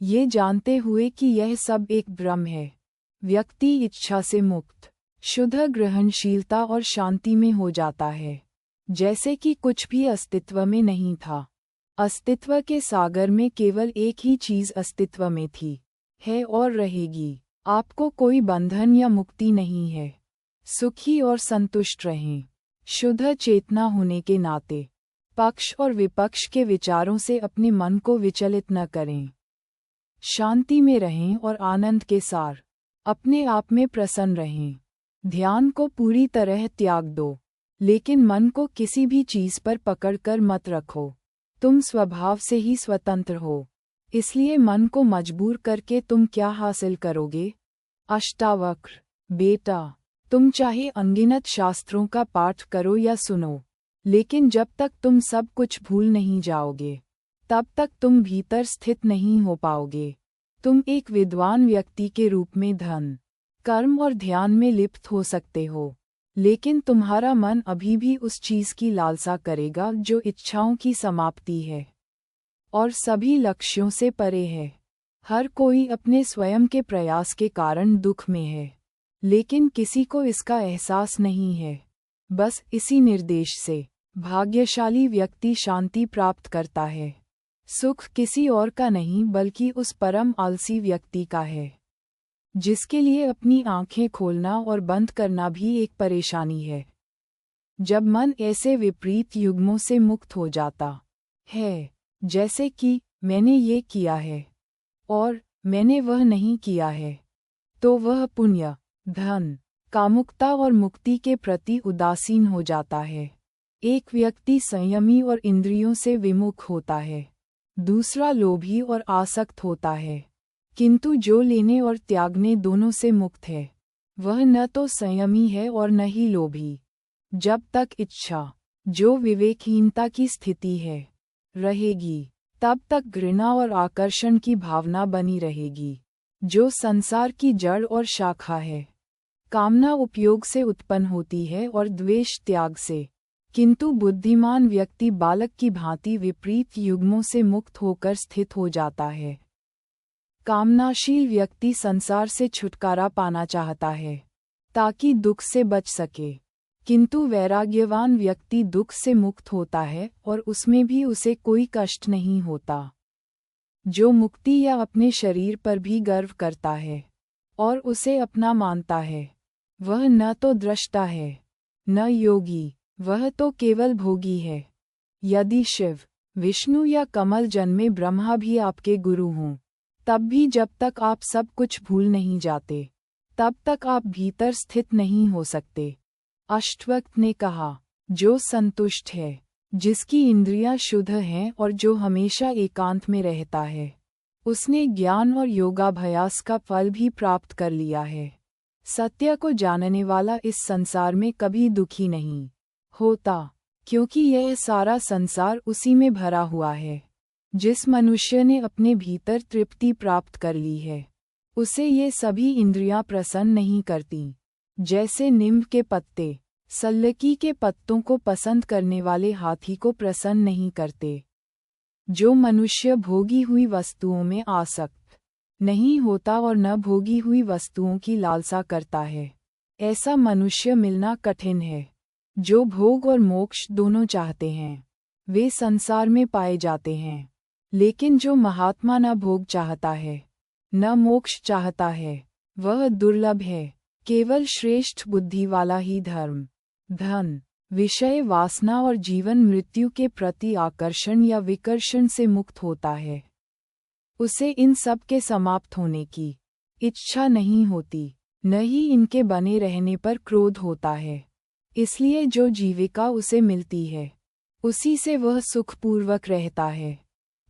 ये जानते हुए कि यह सब एक भ्रम है, व्यक्ति इच्छा से मुक्त, शुद्ध ग्रहणशीलता और शांति में हो जाता है, जैसे कि कुछ भी अस्तित्व में नहीं था। अस्तित्व के सागर में केवल एक ही चीज अस्तित्व में थी, है और रहेगी। आपको कोई बंधन या मुक्ति नहीं है। सुखी और संतुष्ट रहें। शुद्ध चेतना होने के नाते पक्ष और विपक्ष के विचारों से अपने मन को विचलित न करें। शांति में रहें और आनंद के सार अपने आप में प्रसन्न रहें। ध्यान को पूरी तरह त्याग दो, लेकिन मन को किसी भी चीज पर पकड़कर मत रखो। तुम स्वभाव से ही स्वतंत्र हो, इसलिए मन को मजबूर करके तुम क्या हासिल करोगे? अष्टावक्र बेटा, तुम चाहे अनगिनत शास्त्रों का पाठ करो या सुनो, लेकिन जब तक तुम सब कुछ भूल नहीं जाओगे, तब तक तुम भीतर स्थित नहीं हो पाओगे। तुम एक विद्वान व्यक्ति के रूप में धन, कर्म और ध्यान में लिप्त हो सकते हो, लेकिन तुम्हारा मन अभी भी उस चीज की लालसा करेगा जो इच्छाओं की समाप्ति है और सभी लक्ष्यों से परे है। हर कोई अपने स्वयं के प्रयास के कारण दुख में है, लेकिन किसी को इसका एहसास नहीं है। बस इसी निर्देश से भाग्यशाली व्यक्ति शांति प्राप्त करता है। सुख किसी और का नहीं बल्कि उस परम आलसी व्यक्ति का है, जिसके लिए अपनी आंखें खोलना और बंद करना भी एक परेशानी है। जब मन ऐसे विपरीत युग्मों से मुक्त हो जाता है, जैसे कि मैंने ये किया है और मैंने वह नहीं किया है, तो वह पुण्य, धन, कामुकता और मुक्ति के प्रति उदासीन हो जाता है। एक व्यक्ति संयमी और इंद्रियों से विमुख होता है, दूसरा लोभी और आसक्त होता है। किंतु जो लेने और त्यागने दोनों से मुक्त है, वह न तो संयमी है और न ही लोभी। जब तक इच्छा, जो विवेकहीनता की स्थिति है, रहेगी, तब तक घृणा और आकर्षण की भावना बनी रहेगी, जो संसार की जड़ और शाखा है। कामना उपयोग से उत्पन्न होती है और द्वेष त्याग से, किंतु बुद्धिमान व्यक्ति बालक की भांति विपरीत युग्मों से मुक्त होकर स्थित हो जाता है। कामनाशील व्यक्ति संसार से छुटकारा पाना चाहता है ताकि दुख से बच सके, किंतु वैराग्यवान व्यक्ति दुख से मुक्त होता है और उसमें भी उसे कोई कष्ट नहीं होता। जो मुक्ति या अपने शरीर पर भी गर्व करता है और उसे अपना मानता है, वह न तो दृष्टा है न योगी, वह तो केवल भोगी है। यदि शिव, विष्णु या कमल जन्मे ब्रह्मा भी आपके गुरु हों, तब भी जब तक आप सब कुछ भूल नहीं जाते, तब तक आप भीतर स्थित नहीं हो सकते। अष्टवक्र ने कहा, जो संतुष्ट है, जिसकी इंद्रियां शुद्ध हैं और जो हमेशा एकांत में रहता है, उसने ज्ञान और योगाभ्यास का फल भी प्राप्त कर लिया है। सत्य को जानने वाला इस संसार में कभी दुखी नहीं होता, क्योंकि यह सारा संसार उसी में भरा हुआ है। जिस मनुष्य ने अपने भीतर तृप्ति प्राप्त कर ली है, उसे ये सभी इंद्रियां प्रसन्न नहीं करती। जैसे नीम के पत्ते सल्लकी के पत्तों को पसंद करने वाले हाथी को प्रसन्न नहीं करते। जो मनुष्य भोगी हुई वस्तुओं में आसक्त नहीं होता और न भोगी हुई वस्तुओं की लालसा करता है, ऐसा मनुष्य मिलना कठिन है। जो भोग और मोक्ष दोनों चाहते हैं, वे संसार में पाए जाते हैं, लेकिन जो महात्मा न भोग चाहता है न मोक्ष चाहता है, वह दुर्लभ है। केवल श्रेष्ठ बुद्धि वाला ही धर्म, धन, विषय वासना और जीवन मृत्यु के प्रति आकर्षण या विकर्षण से मुक्त होता है। उसे इन सब के समाप्त होने की इच्छा नहीं होती, न ही इनके बने रहने पर क्रोध होता है। इसलिए जो जीविका उसे मिलती है, उसी से वह सुखपूर्वक रहता है।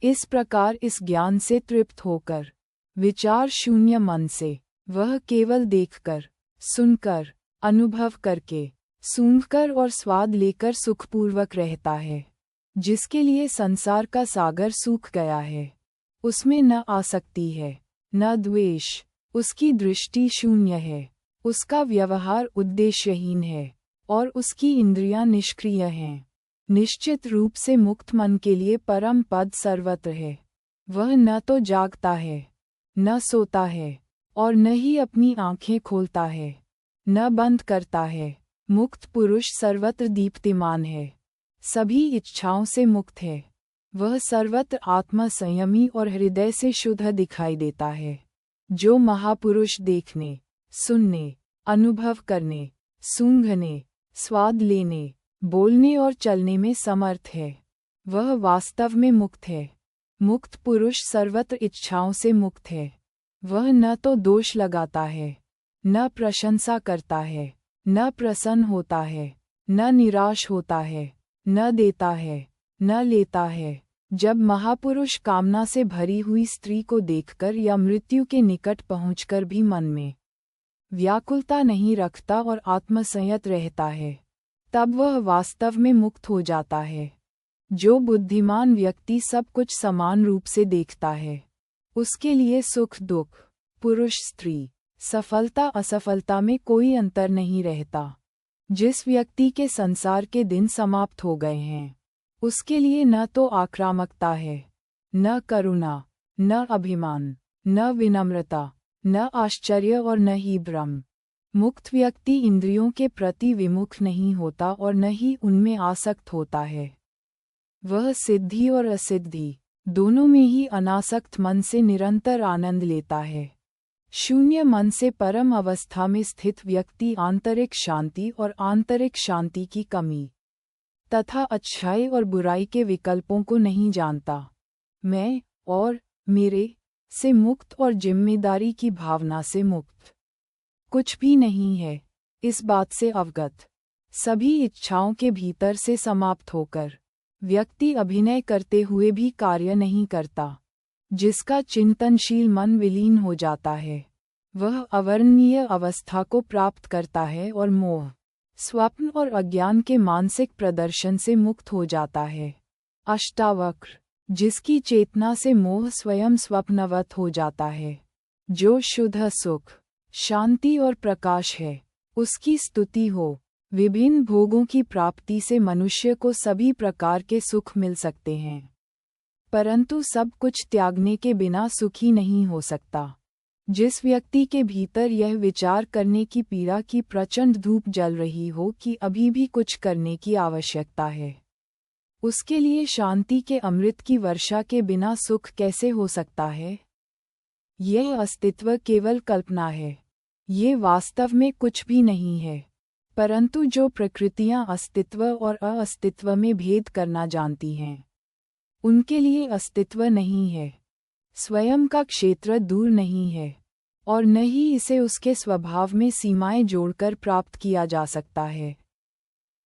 इस प्रकार इस ज्ञान से तृप्त होकर, विचार शून्य मन से, वह केवल देखकर, सुनकर, अनुभव करके, सूंघकर और स्वाद लेकर सुखपूर्वक रहता है। जिसके लिए संसार का सागर सूख गया है, उसमें न आसक्ति है, न द्वेष, उसकी दृष्टि शून्य है, उसका व्यवहार उद्देश्यहीन है और उसकी इंद्रियां निष्क्रिय हैं। निश्चित रूप से मुक्त मन के लिए परम पद सर्वत्र है। वह न तो जागता है, न सोता है और न ही अपनी आंखें खोलता है, न बंद करता है। मुक्त पुरुष सर्वत्र दीप्तिमान है, सभी इच्छाओं से मुक्त है। वह सर्वत्र आत्मा संयमी और हृदय से शुद्ध दिखाई देता है। जो महापुरुष देखने, सुनने, अनुभव करने, सूंघने, स्वाद लेने, बोलने और चलने में समर्थ है, वह वास्तव में मुक्त है। मुक्त पुरुष सर्वत्र इच्छाओं से मुक्त है। वह न तो दोष लगाता है, न प्रशंसा करता है, न प्रसन्न होता है, न निराश होता है, न देता है, न लेता है। जब महापुरुष कामना से भरी हुई स्त्री को देखकर या मृत्यु के निकट पहुंचकर भी मन में व्याकुलता नहीं रखता और आत्मसंयत रहता है, तब वह वास्तव में मुक्त हो जाता है। जो बुद्धिमान व्यक्ति सब कुछ समान रूप से देखता है, उसके लिए सुख दुख, पुरुष स्त्री, सफलता असफलता में कोई अंतर नहीं रहता। जिस व्यक्ति के संसार के दिन समाप्त हो गए हैं, उसके लिए न तो आक्रामकता है, न करुणा, न अभिमान, न विनम्रता, न आश्चर्य और न ही भ्रम। मुक्त व्यक्ति इंद्रियों के प्रति विमुख नहीं होता और न ही उनमें आसक्त होता है। वह सिद्धि और असिद्धि दोनों में ही अनासक्त मन से निरंतर आनंद लेता है। शून्य मन से परम अवस्था में स्थित व्यक्ति आंतरिक शांति और आंतरिक शांति की कमी तथा अच्छाई और बुराई के विकल्पों को नहीं जानता। मैं और मेरे से मुक्त और जिम्मेदारी की भावना से मुक्त कुछ भी नहीं है, इस बात से अवगत। सभी इच्छाओं के भीतर से समाप्त होकर व्यक्ति अभिनय करते हुए भी कार्य नहीं करता। जिसका चिंतनशील मन विलीन हो जाता है, वह अवर्णनीय अवस्था को प्राप्त करता है और मोह, स्वप्न और अज्ञान के मानसिक प्रदर्शन से मुक्त हो जाता है। अष्टावक्र, जिसकी चेतना से मोह स्वयं स्वप्नवत हो जाता है, जो शुद्ध सुख, शांति और प्रकाश है, उसकी स्तुति हो। विभिन्न भोगों की प्राप्ति से मनुष्य को सभी प्रकार के सुख मिल सकते हैं, परंतु सब कुछ त्यागने के बिना सुखी नहीं हो सकता। जिस व्यक्ति के भीतर यह विचार करने की पीड़ा की प्रचंड धूप जल रही हो कि अभी भी कुछ करने की आवश्यकता है, उसके लिए शांति के अमृत की वर्षा के बिना सुख कैसे हो सकता है? यह अस्तित्व केवल कल्पना है, ये वास्तव में कुछ भी नहीं है। परंतु जो प्रकृतियां अस्तित्व और अस्तित्व में भेद करना जानती हैं, उनके लिए अस्तित्व नहीं है। स्वयं का क्षेत्र दूर नहीं है और न ही इसे उसके स्वभाव में सीमाएं जोड़कर प्राप्त किया जा सकता है।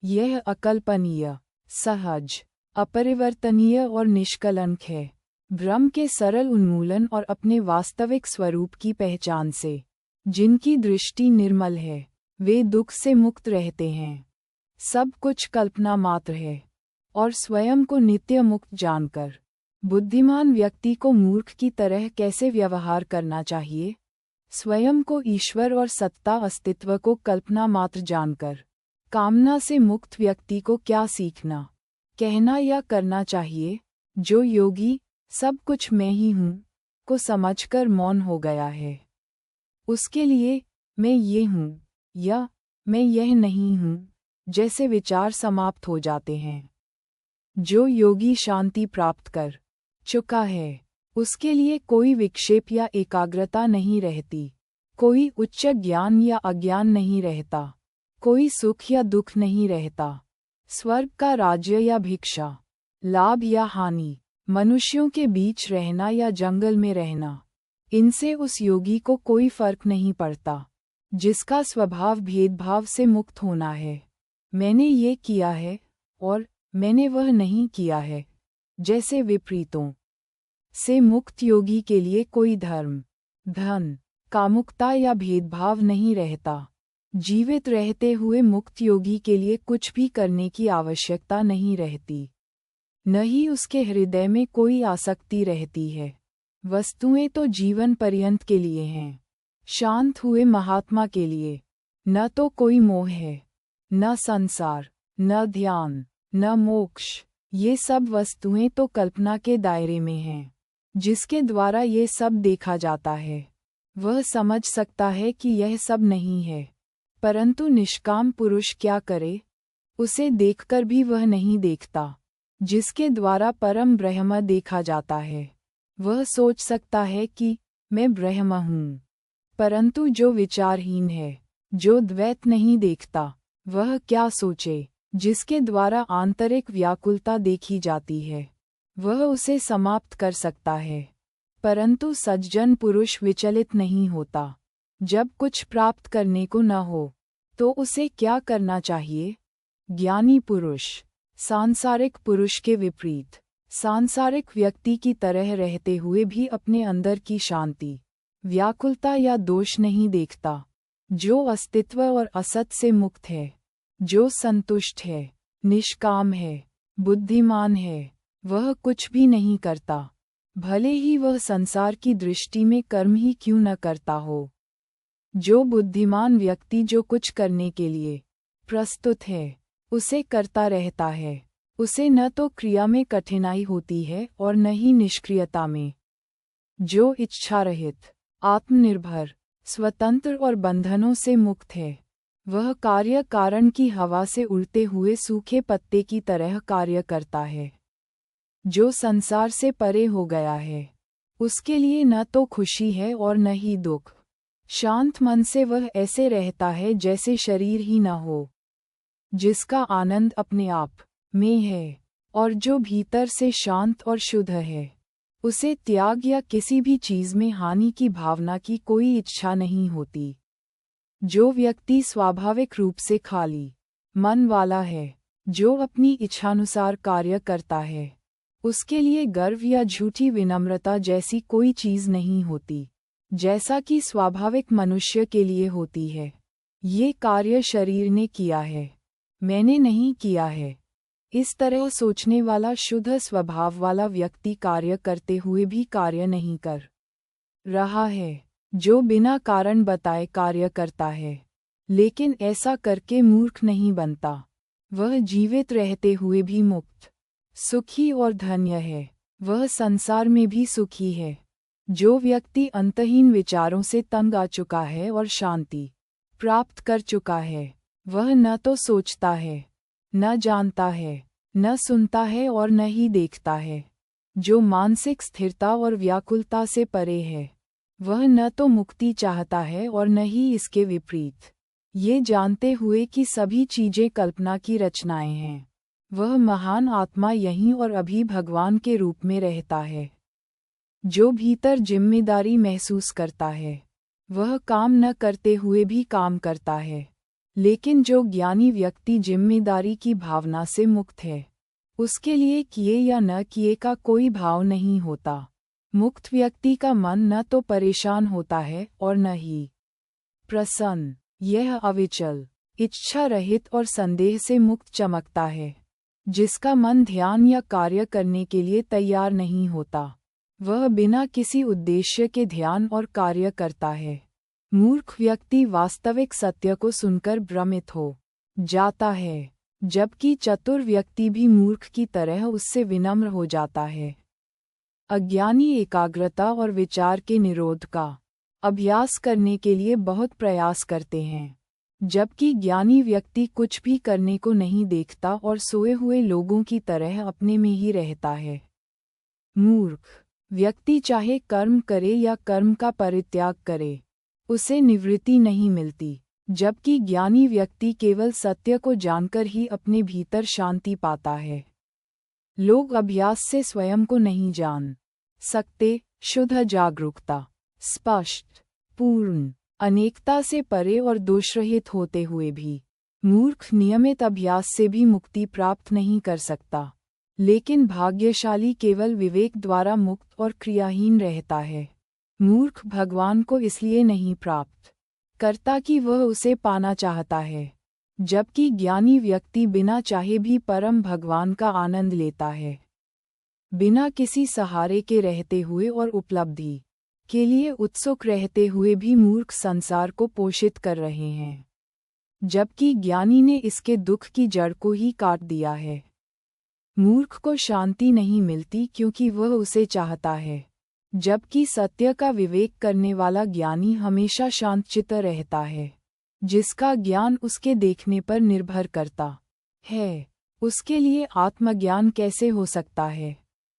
यह अकल्पनीय, सहज, अपरिवर्तनीय और निष्कलंक है। भ्रम के सरल उन्मूलन और अपने वास्तविक स्वरूप की पहचान से जिनकी दृष्टि निर्मल है, वे दुख से मुक्त रहते हैं। सब कुछ कल्पना मात्र है और स्वयं को नित्य मुक्त जानकर बुद्धिमान व्यक्ति को मूर्ख की तरह कैसे व्यवहार करना चाहिए? स्वयं को ईश्वर और सत्ता अस्तित्व को कल्पना मात्र जानकर कामना से मुक्त व्यक्ति को क्या सीखना, कहना या करना चाहिए? जो योगी सब कुछ मैं ही हूँ को समझकर मौन हो गया है, उसके लिए मैं ये हूँ या मैं यह नहीं हूँ जैसे विचार समाप्त हो जाते हैं। जो योगी शांति प्राप्त कर चुका है, उसके लिए कोई विक्षेप या एकाग्रता नहीं रहती, कोई उच्च ज्ञान या अज्ञान नहीं रहता, कोई सुख या दुख नहीं रहता। स्वर्ग का राज्य या भिक्षा, लाभ या हानि, मनुष्यों के बीच रहना या जंगल में रहना, इनसे उस योगी को कोई फर्क नहीं पड़ता, जिसका स्वभाव भेदभाव से मुक्त होना है। मैंने ये किया है और मैंने वह नहीं किया है जैसे विपरीतों से मुक्त योगी के लिए कोई धर्म, धन, कामुकता या भेदभाव नहीं रहता। जीवित रहते हुए मुक्त योगी के लिए कुछ भी करने की आवश्यकता नहीं रहती, न ही उसके हृदय में कोई आसक्ति रहती है। वस्तुएं तो जीवन पर्यंत के लिए हैं, शांत हुए महात्मा के लिए न तो कोई मोह है, न संसार, न ध्यान, न मोक्ष। ये सब वस्तुएं तो कल्पना के दायरे में हैं। जिसके द्वारा ये सब देखा जाता है वह समझ सकता है कि यह सब नहीं है। परंतु निष्काम पुरुष क्या करे? उसे देखकर भी वह नहीं देखता। जिसके द्वारा परम ब्रह्म देखा जाता है वह सोच सकता है कि मैं ब्रह्म हूँ। परंतु जो विचारहीन है, जो द्वैत नहीं देखता, वह क्या सोचे? जिसके द्वारा आंतरिक व्याकुलता देखी जाती है वह उसे समाप्त कर सकता है। परंतु सज्जन पुरुष विचलित नहीं होता। जब कुछ प्राप्त करने को न हो तो उसे क्या करना चाहिए? ज्ञानी पुरुष सांसारिक पुरुष के विपरीत सांसारिक व्यक्ति की तरह रहते हुए भी अपने अंदर की शांति, व्याकुलता या दोष नहीं देखता। जो अस्तित्व और असत से मुक्त है, जो संतुष्ट है, निष्काम है, बुद्धिमान है, वह कुछ भी नहीं करता, भले ही वह संसार की दृष्टि में कर्म ही क्यों न करता हो। जो बुद्धिमान व्यक्ति जो कुछ करने के लिए प्रस्तुत है उसे करता रहता है, उसे न तो क्रिया में कठिनाई होती है और न ही निष्क्रियता में। जो इच्छा रहित, आत्मनिर्भर, स्वतंत्र और बंधनों से मुक्त है, वह कार्य कारण की हवा से उड़ते हुए सूखे पत्ते की तरह कार्य करता है। जो संसार से परे हो गया है उसके लिए न तो खुशी है और न ही दुख। शांत मन से वह ऐसे रहता है जैसे शरीर ही न हो। जिसका आनंद अपने आप में है और जो भीतर से शांत और शुद्ध है, उसे त्याग या किसी भी चीज में हानि की भावना की कोई इच्छा नहीं होती। जो व्यक्ति स्वाभाविक रूप से खाली मन वाला है, जो अपनी इच्छानुसार कार्य करता है, उसके लिए गर्व या झूठी विनम्रता जैसी कोई चीज नहीं होती, जैसा कि स्वाभाविक मनुष्य के लिए होती है। ये कार्य शरीर ने किया है, मैंने नहीं किया है। इस तरह सोचने वाला शुद्ध स्वभाव वाला व्यक्ति कार्य करते हुए भी कार्य नहीं कर रहा है। जो बिना कारण बताए कार्य करता है लेकिन ऐसा करके मूर्ख नहीं बनता, वह जीवित रहते हुए भी मुक्त, सुखी और धन्य है। वह संसार में भी सुखी है। जो व्यक्ति अंतहीन विचारों से तंग आ चुका है और शांति प्राप्त कर चुका है, वह न तो सोचता है, न जानता है, न सुनता है और न ही देखता है। जो मानसिक स्थिरता और व्याकुलता से परे है, वह न तो मुक्ति चाहता है और न ही इसके विपरीत। ये जानते हुए कि सभी चीजें कल्पना की रचनाएं हैं, वह महान आत्मा यहीं और अभी भगवान के रूप में रहता है। जो भीतर जिम्मेदारी महसूस करता है, वह काम न करते हुए भी काम करता है। लेकिन जो ज्ञानी व्यक्ति जिम्मेदारी की भावना से मुक्त है, उसके लिए किए या न किए का कोई भाव नहीं होता। मुक्त व्यक्ति का मन न तो परेशान होता है और न ही प्रसन्न। यह अविचल, इच्छा रहित और संदेह से मुक्त चमकता है। जिसका मन ध्यान या कार्य करने के लिए तैयार नहीं होता, वह बिना किसी उद्देश्य के ध्यान और कार्य करता है। मूर्ख व्यक्ति वास्तविक सत्य को सुनकर भ्रमित हो जाता है, जबकि चतुर व्यक्ति भी मूर्ख की तरह उससे विनम्र हो जाता है। अज्ञानी एकाग्रता और विचार के निरोध का अभ्यास करने के लिए बहुत प्रयास करते हैं, जबकि ज्ञानी व्यक्ति कुछ भी करने को नहीं देखता और सोए हुए लोगों की तरह अपने में ही रहता है। मूर्ख व्यक्ति चाहे कर्म करे या कर्म का परित्याग करे, उसे निवृत्ति नहीं मिलती, जबकि ज्ञानी व्यक्ति केवल सत्य को जानकर ही अपने भीतर शांति पाता है। लोग अभ्यास से स्वयं को नहीं जान सकते। शुद्ध जागरूकता, स्पष्ट, पूर्ण, अनेकता से परे और दोषरहित होते हुए भी मूर्ख नियमित अभ्यास से भी मुक्ति प्राप्त नहीं कर सकता। लेकिन भाग्यशाली केवल विवेक द्वारा मुक्त और क्रियाहीन रहता है। मूर्ख भगवान को इसलिए नहीं प्राप्त करता कि वह उसे पाना चाहता है, जबकि ज्ञानी व्यक्ति बिना चाहे भी परम भगवान का आनंद लेता है। बिना किसी सहारे के रहते हुए और उपलब्धि के लिए उत्सुक रहते हुए भी मूर्ख संसार को पोषित कर रहे हैं, जबकि ज्ञानी ने इसके दुख की जड़ को ही काट दिया है। मूर्ख को शांति नहीं मिलती क्योंकि वह उसे चाहता है, जबकि सत्य का विवेक करने वाला ज्ञानी हमेशा शांतचित्त रहता है। जिसका ज्ञान उसके देखने पर निर्भर करता है, उसके लिए आत्मज्ञान कैसे हो सकता है?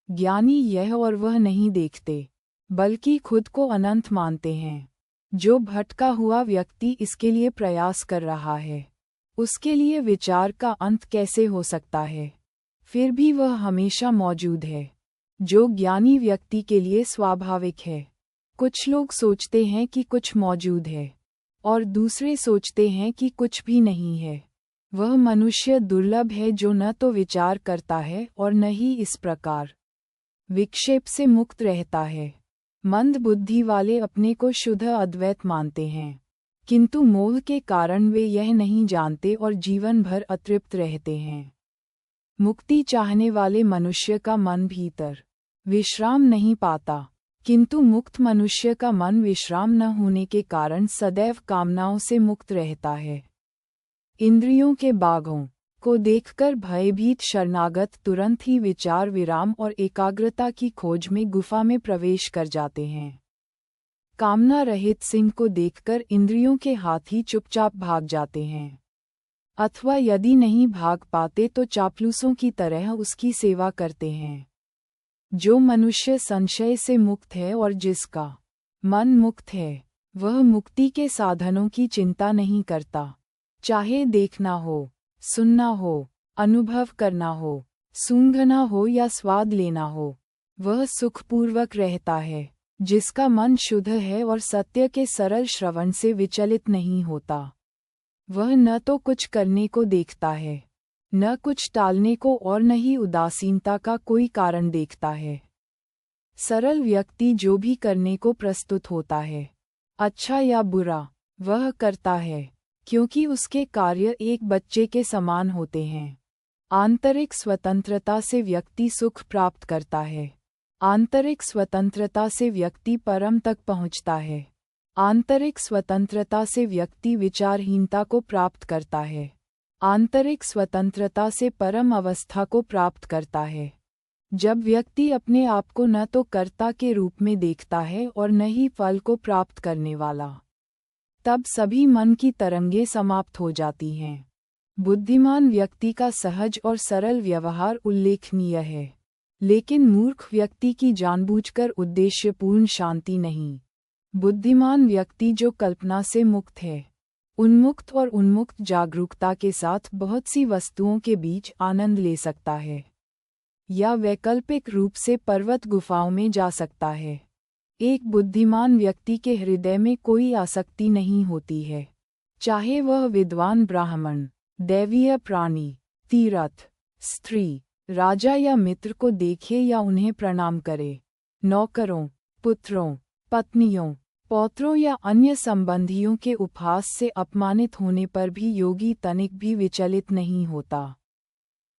ज्ञानी यह और वह नहीं देखते, बल्कि खुद को अनंत मानते हैं। जो भटका हुआ व्यक्ति इसके लिए प्रयास कर रहा है, उसके लिए विचार का अंत कैसे हो सकता है? फिर भी वह हमेशा मौजूद है, जो ज्ञानी व्यक्ति के लिए स्वाभाविक है। कुछ लोग सोचते हैं कि कुछ मौजूद है, और दूसरे सोचते हैं कि कुछ भी नहीं है। वह मनुष्य दुर्लभ है जो न तो विचार करता है और न ही इस प्रकार विक्षेप से मुक्त रहता है। मंद बुद्धि वाले अपने को शुद्ध अद्वैत मानते हैं, किंतु मोह के कारण वे यह नहीं जानते और जीवन भर अतृप्त रहते हैं। मुक्ति चाहने वाले मनुष्य का मन भीतर विश्राम नहीं पाता, किंतु मुक्त मनुष्य का मन विश्राम न होने के कारण सदैव कामनाओं से मुक्त रहता है। इंद्रियों के बाघों को देखकर भयभीत शरणागत तुरंत ही विचार विराम और एकाग्रता की खोज में गुफा में प्रवेश कर जाते हैं। कामना रहित सिंह को देखकर इंद्रियों के हाथी चुपचाप भाग जाते हैं, अथवा यदि नहीं भाग पाते तो चापलूसों की तरह उसकी सेवा करते हैं। जो मनुष्य संशय से मुक्त है और जिसका मन मुक्त है, वह मुक्ति के साधनों की चिंता नहीं करता। चाहे देखना हो, सुनना हो, अनुभव करना हो, सूंघना हो या स्वाद लेना हो, वह सुखपूर्वक रहता है। जिसका मन शुद्ध है और सत्य के सरल श्रवण से विचलित नहीं होता, वह न तो कुछ करने को देखता है, न कुछ टालने को और न ही उदासीनता का कोई कारण देखता है। सरल व्यक्ति जो भी करने को प्रस्तुत होता है, अच्छा या बुरा, वह करता है, क्योंकि उसके कार्य एक बच्चे के समान होते हैं। आंतरिक स्वतंत्रता से व्यक्ति सुख प्राप्त करता है। आंतरिक स्वतंत्रता से व्यक्ति परम तक पहुँचता है। आंतरिक स्वतंत्रता से व्यक्ति विचारहीनता को प्राप्त करता है। आंतरिक स्वतंत्रता से परम अवस्था को प्राप्त करता है। जब व्यक्ति अपने आप को न तो कर्ता के रूप में देखता है और न ही फल को प्राप्त करने वाला, तब सभी मन की तरंगें समाप्त हो जाती हैं। बुद्धिमान व्यक्ति का सहज और सरल व्यवहार उल्लेखनीय है, लेकिन मूर्ख व्यक्ति की जानबूझकर उद्देश्यपूर्ण शांति नहीं। बुद्धिमान व्यक्ति जो कल्पना से मुक्त है, उन्मुक्त और उन्मुक्त जागरूकता के साथ बहुत सी वस्तुओं के बीच आनंद ले सकता है, या वैकल्पिक रूप से पर्वत गुफाओं में जा सकता है। एक बुद्धिमान व्यक्ति के हृदय में कोई आसक्ति नहीं होती है, चाहे वह विद्वान ब्राह्मण, दैवीय प्राणी, तीर्थ, स्त्री, राजा या मित्र को देखे या उन्हें प्रणाम करे। नौकरों, पुत्रों, पत्नियों, पौत्रों या अन्य संबंधियों के उपहास से अपमानित होने पर भी योगी तनिक भी विचलित नहीं होता।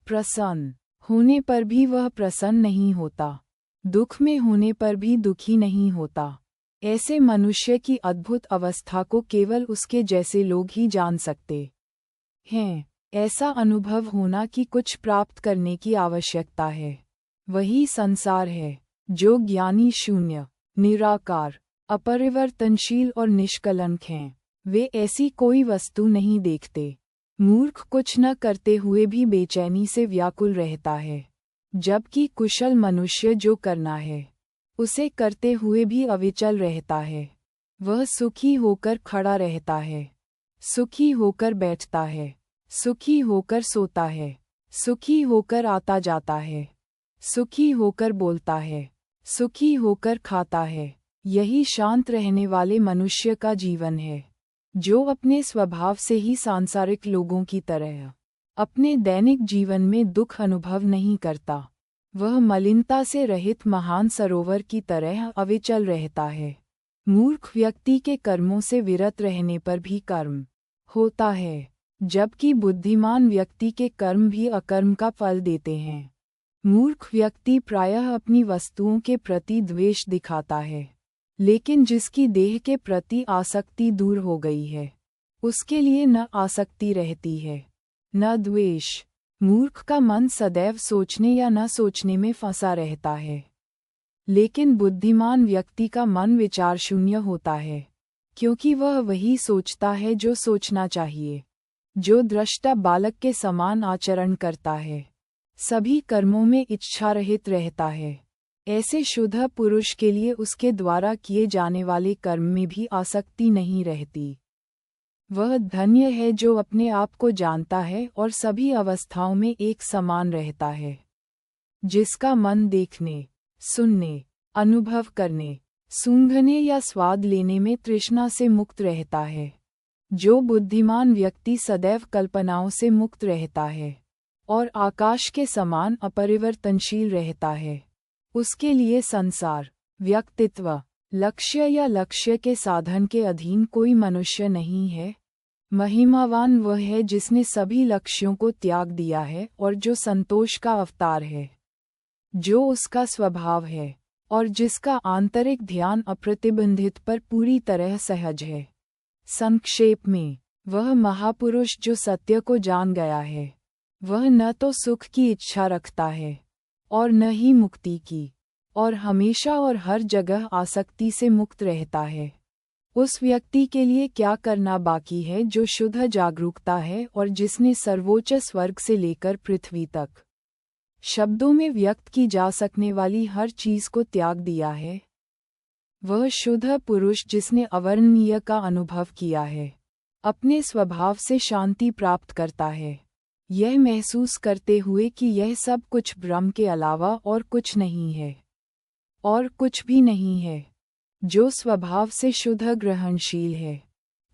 प्रसन्न होने पर भी वह प्रसन्न नहीं होता। दुख में होने पर भी दुखी नहीं होता। ऐसे मनुष्य की अद्भुत अवस्था को केवल उसके जैसे लोग ही जान सकते हैं। ऐसा अनुभव होना कि कुछ प्राप्त करने की आवश्यकता है, वही संसार है। जो ज्ञानी शून्य, निराकार, अपरिवर्तनशील और निष्कलंक हैं, वे ऐसी कोई वस्तु नहीं देखते। मूर्ख कुछ न करते हुए भी बेचैनी से व्याकुल रहता है, जबकि कुशल मनुष्य जो करना है, उसे करते हुए भी अविचल रहता है। वह सुखी होकर खड़ा रहता है, सुखी होकर बैठता है, सुखी होकर सोता है, सुखी होकर आता जाता है, सुखी होकर बोलता है, सुखी होकर खाता है। यही शांत रहने वाले मनुष्य का जीवन है, जो अपने स्वभाव से ही सांसारिक लोगों की तरह अपने दैनिक जीवन में दुख अनुभव नहीं करता। वह मलिनता से रहित महान सरोवर की तरह अविचल रहता है। मूर्ख व्यक्ति के कर्मों से विरत रहने पर भी कर्म होता है, जबकि बुद्धिमान व्यक्ति के कर्म भी अकर्म का फल देते हैं। मूर्ख व्यक्ति प्रायः अपनी वस्तुओं के प्रति द्वेष दिखाता है, लेकिन जिसकी देह के प्रति आसक्ति दूर हो गई है, उसके लिए न आसक्ति रहती है न द्वेष। मूर्ख का मन सदैव सोचने या न सोचने में फंसा रहता है, लेकिन बुद्धिमान व्यक्ति का मन विचार शून्य होता है, क्योंकि वह वही सोचता है जो सोचना चाहिए। जो दृष्टा बालक के समान आचरण करता है, सभी कर्मों में इच्छा रहित रहता है, ऐसे शुद्ध पुरुष के लिए उसके द्वारा किए जाने वाले कर्म में भी आसक्ति नहीं रहती। वह धन्य है जो अपने आप को जानता है और सभी अवस्थाओं में एक समान रहता है, जिसका मन देखने, सुनने, अनुभव करने, सूंघने या स्वाद लेने में तृष्णा से मुक्त रहता है। जो बुद्धिमान व्यक्ति सदैव कल्पनाओं से मुक्त रहता है और आकाश के समान अपरिवर्तनशील रहता है, उसके लिए संसार, व्यक्तित्व, लक्ष्य या लक्ष्य के साधन के अधीन कोई मनुष्य नहीं है। महिमावान वह है जिसने सभी लक्ष्यों को त्याग दिया है और जो संतोष का अवतार है, जो उसका स्वभाव है और जिसका आंतरिक ध्यान अप्रतिबंधित पर पूरी तरह सहज है। संक्षेप में, वह महापुरुष जो सत्य को जान गया है, वह न तो सुख की इच्छा रखता है और न ही मुक्ति की, और हमेशा और हर जगह आसक्ति से मुक्त रहता है। उस व्यक्ति के लिए क्या करना बाकी है जो शुद्ध जागरूकता है और जिसने सर्वोच्च स्वर्ग से लेकर पृथ्वी तक शब्दों में व्यक्त की जा सकने वाली हर चीज को त्याग दिया है। वह शुद्ध पुरुष जिसने अवर्णनीय का अनुभव किया है, अपने स्वभाव से शांति प्राप्त करता है, यह महसूस करते हुए कि यह सब कुछ ब्रह्म के अलावा और कुछ नहीं है और कुछ भी नहीं है, जो स्वभाव से शुद्ध ग्रहणशील है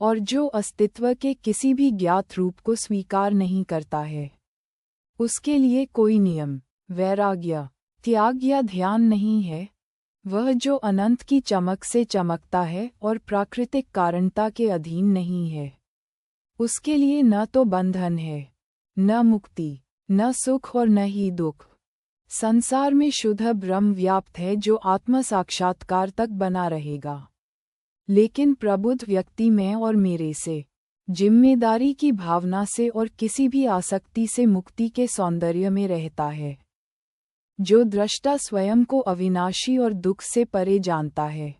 और जो अस्तित्व के किसी भी ज्ञात रूप को स्वीकार नहीं करता है। उसके लिए कोई नियम, वैराग्य, त्याग या ध्यान नहीं है। वह जो अनंत की चमक से चमकता है और प्राकृतिक कारणता के अधीन नहीं है, उसके लिए न तो बंधन है, न मुक्ति, न सुख और न ही दुख। संसार में शुद्ध ब्रह्म व्याप्त है जो आत्म साक्षात्कार तक बना रहेगा। लेकिन प्रबुद्ध व्यक्ति मैं और मेरे से, जिम्मेदारी की भावना से और किसी भी आसक्ति से मुक्ति के सौंदर्य में रहता है। जो दृष्टा स्वयं को अविनाशी और दुख से परे जानता है,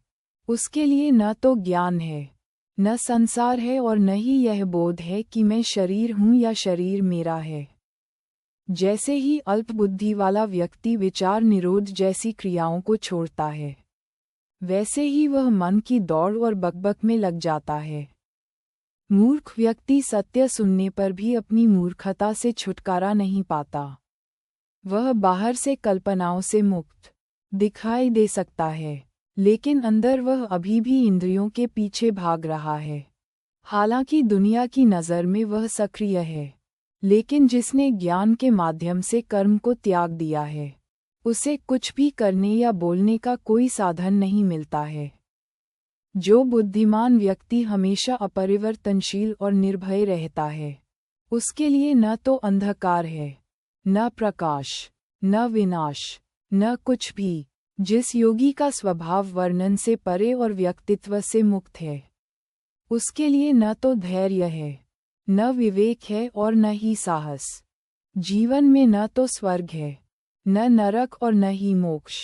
उसके लिए न तो ज्ञान है, न संसार है और न ही यह बोध है कि मैं शरीर हूँ या शरीर मेरा है। जैसे ही अल्पबुद्धि वाला व्यक्ति विचार निरोध जैसी क्रियाओं को छोड़ता है, वैसे ही वह मन की दौड़ और बकबक में लग जाता है। मूर्ख व्यक्ति सत्य सुनने पर भी अपनी मूर्खता से छुटकारा नहीं पाता। वह बाहर से कल्पनाओं से मुक्त दिखाई दे सकता है, लेकिन अंदर वह अभी भी इंद्रियों के पीछे भाग रहा है। हालांकि दुनिया की नज़र में वह सक्रिय है, लेकिन जिसने ज्ञान के माध्यम से कर्म को त्याग दिया है, उसे कुछ भी करने या बोलने का कोई साधन नहीं मिलता है। जो बुद्धिमान व्यक्ति हमेशा अपरिवर्तनशील और निर्भय रहता है, उसके लिए न तो अंधकार है, न प्रकाश, न विनाश, न कुछ भी। जिस योगी का स्वभाव वर्णन से परे और व्यक्तित्व से मुक्त है, उसके लिए न तो धैर्य है, न विवेक है और न ही साहस। जीवन में न तो स्वर्ग है, न नरक और न ही मोक्ष।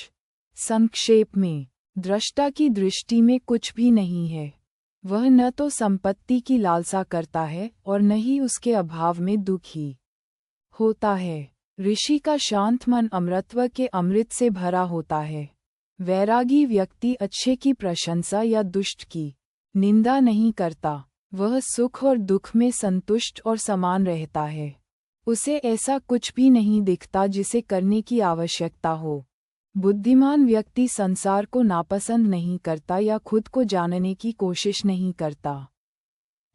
संक्षेप में, दृष्टा की दृष्टि में कुछ भी नहीं है। वह न तो संपत्ति की लालसा करता है और न ही उसके अभाव में दुखी होता है। ऋषि का शांत मन अमृतत्व के अमृत से भरा होता है। वैरागी व्यक्ति अच्छे की प्रशंसा या दुष्ट की निंदा नहीं करता। वह सुख और दुख में संतुष्ट और समान रहता है। उसे ऐसा कुछ भी नहीं दिखता जिसे करने की आवश्यकता हो। बुद्धिमान व्यक्ति संसार को नापसंद नहीं करता या खुद को जानने की कोशिश नहीं करता।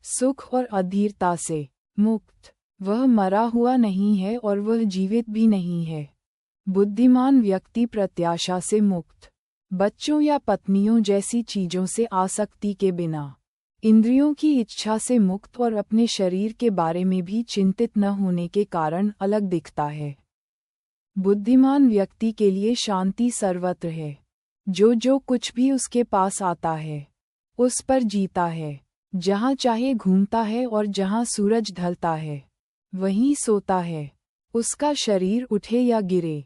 सुख और अधीरता से मुक्त, वह मरा हुआ नहीं है और वह जीवित भी नहीं है। बुद्धिमान व्यक्ति प्रत्याशा से मुक्त, बच्चों या पत्नियों जैसी चीजों से आसक्ति के बिना, इंद्रियों की इच्छा से मुक्त और अपने शरीर के बारे में भी चिंतित न होने के कारण अलग दिखता है। बुद्धिमान व्यक्ति के लिए शांति सर्वत्र है। जो कुछ भी उसके पास आता है उस पर जीता है, जहाँ चाहे घूमता है और जहाँ सूरज ढलता है वहीं सोता है, उसका शरीर उठे या गिरे।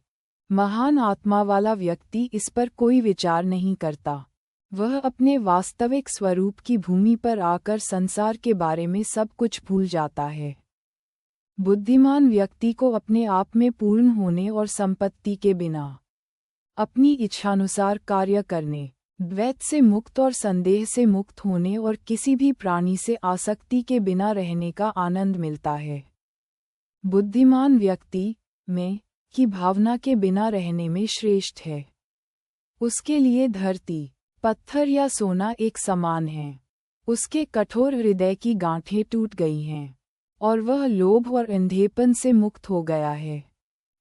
महान आत्मा वाला व्यक्ति इस पर कोई विचार नहीं करता। वह अपने वास्तविक स्वरूप की भूमि पर आकर संसार के बारे में सब कुछ भूल जाता है। बुद्धिमान व्यक्ति को अपने आप में पूर्ण होने और संपत्ति के बिना अपनी इच्छानुसार कार्य करने, द्वैत से मुक्त और संदेह से मुक्त होने और किसी भी प्राणी से आसक्ति के बिना रहने का आनंद मिलता है। बुद्धिमान व्यक्ति मैं की भावना के बिना रहने में श्रेष्ठ है। उसके लिए धरती, पत्थर या सोना एक समान है। उसके कठोर हृदय की गांठें टूट गई हैं और वह लोभ और अंधेपन से मुक्त हो गया है।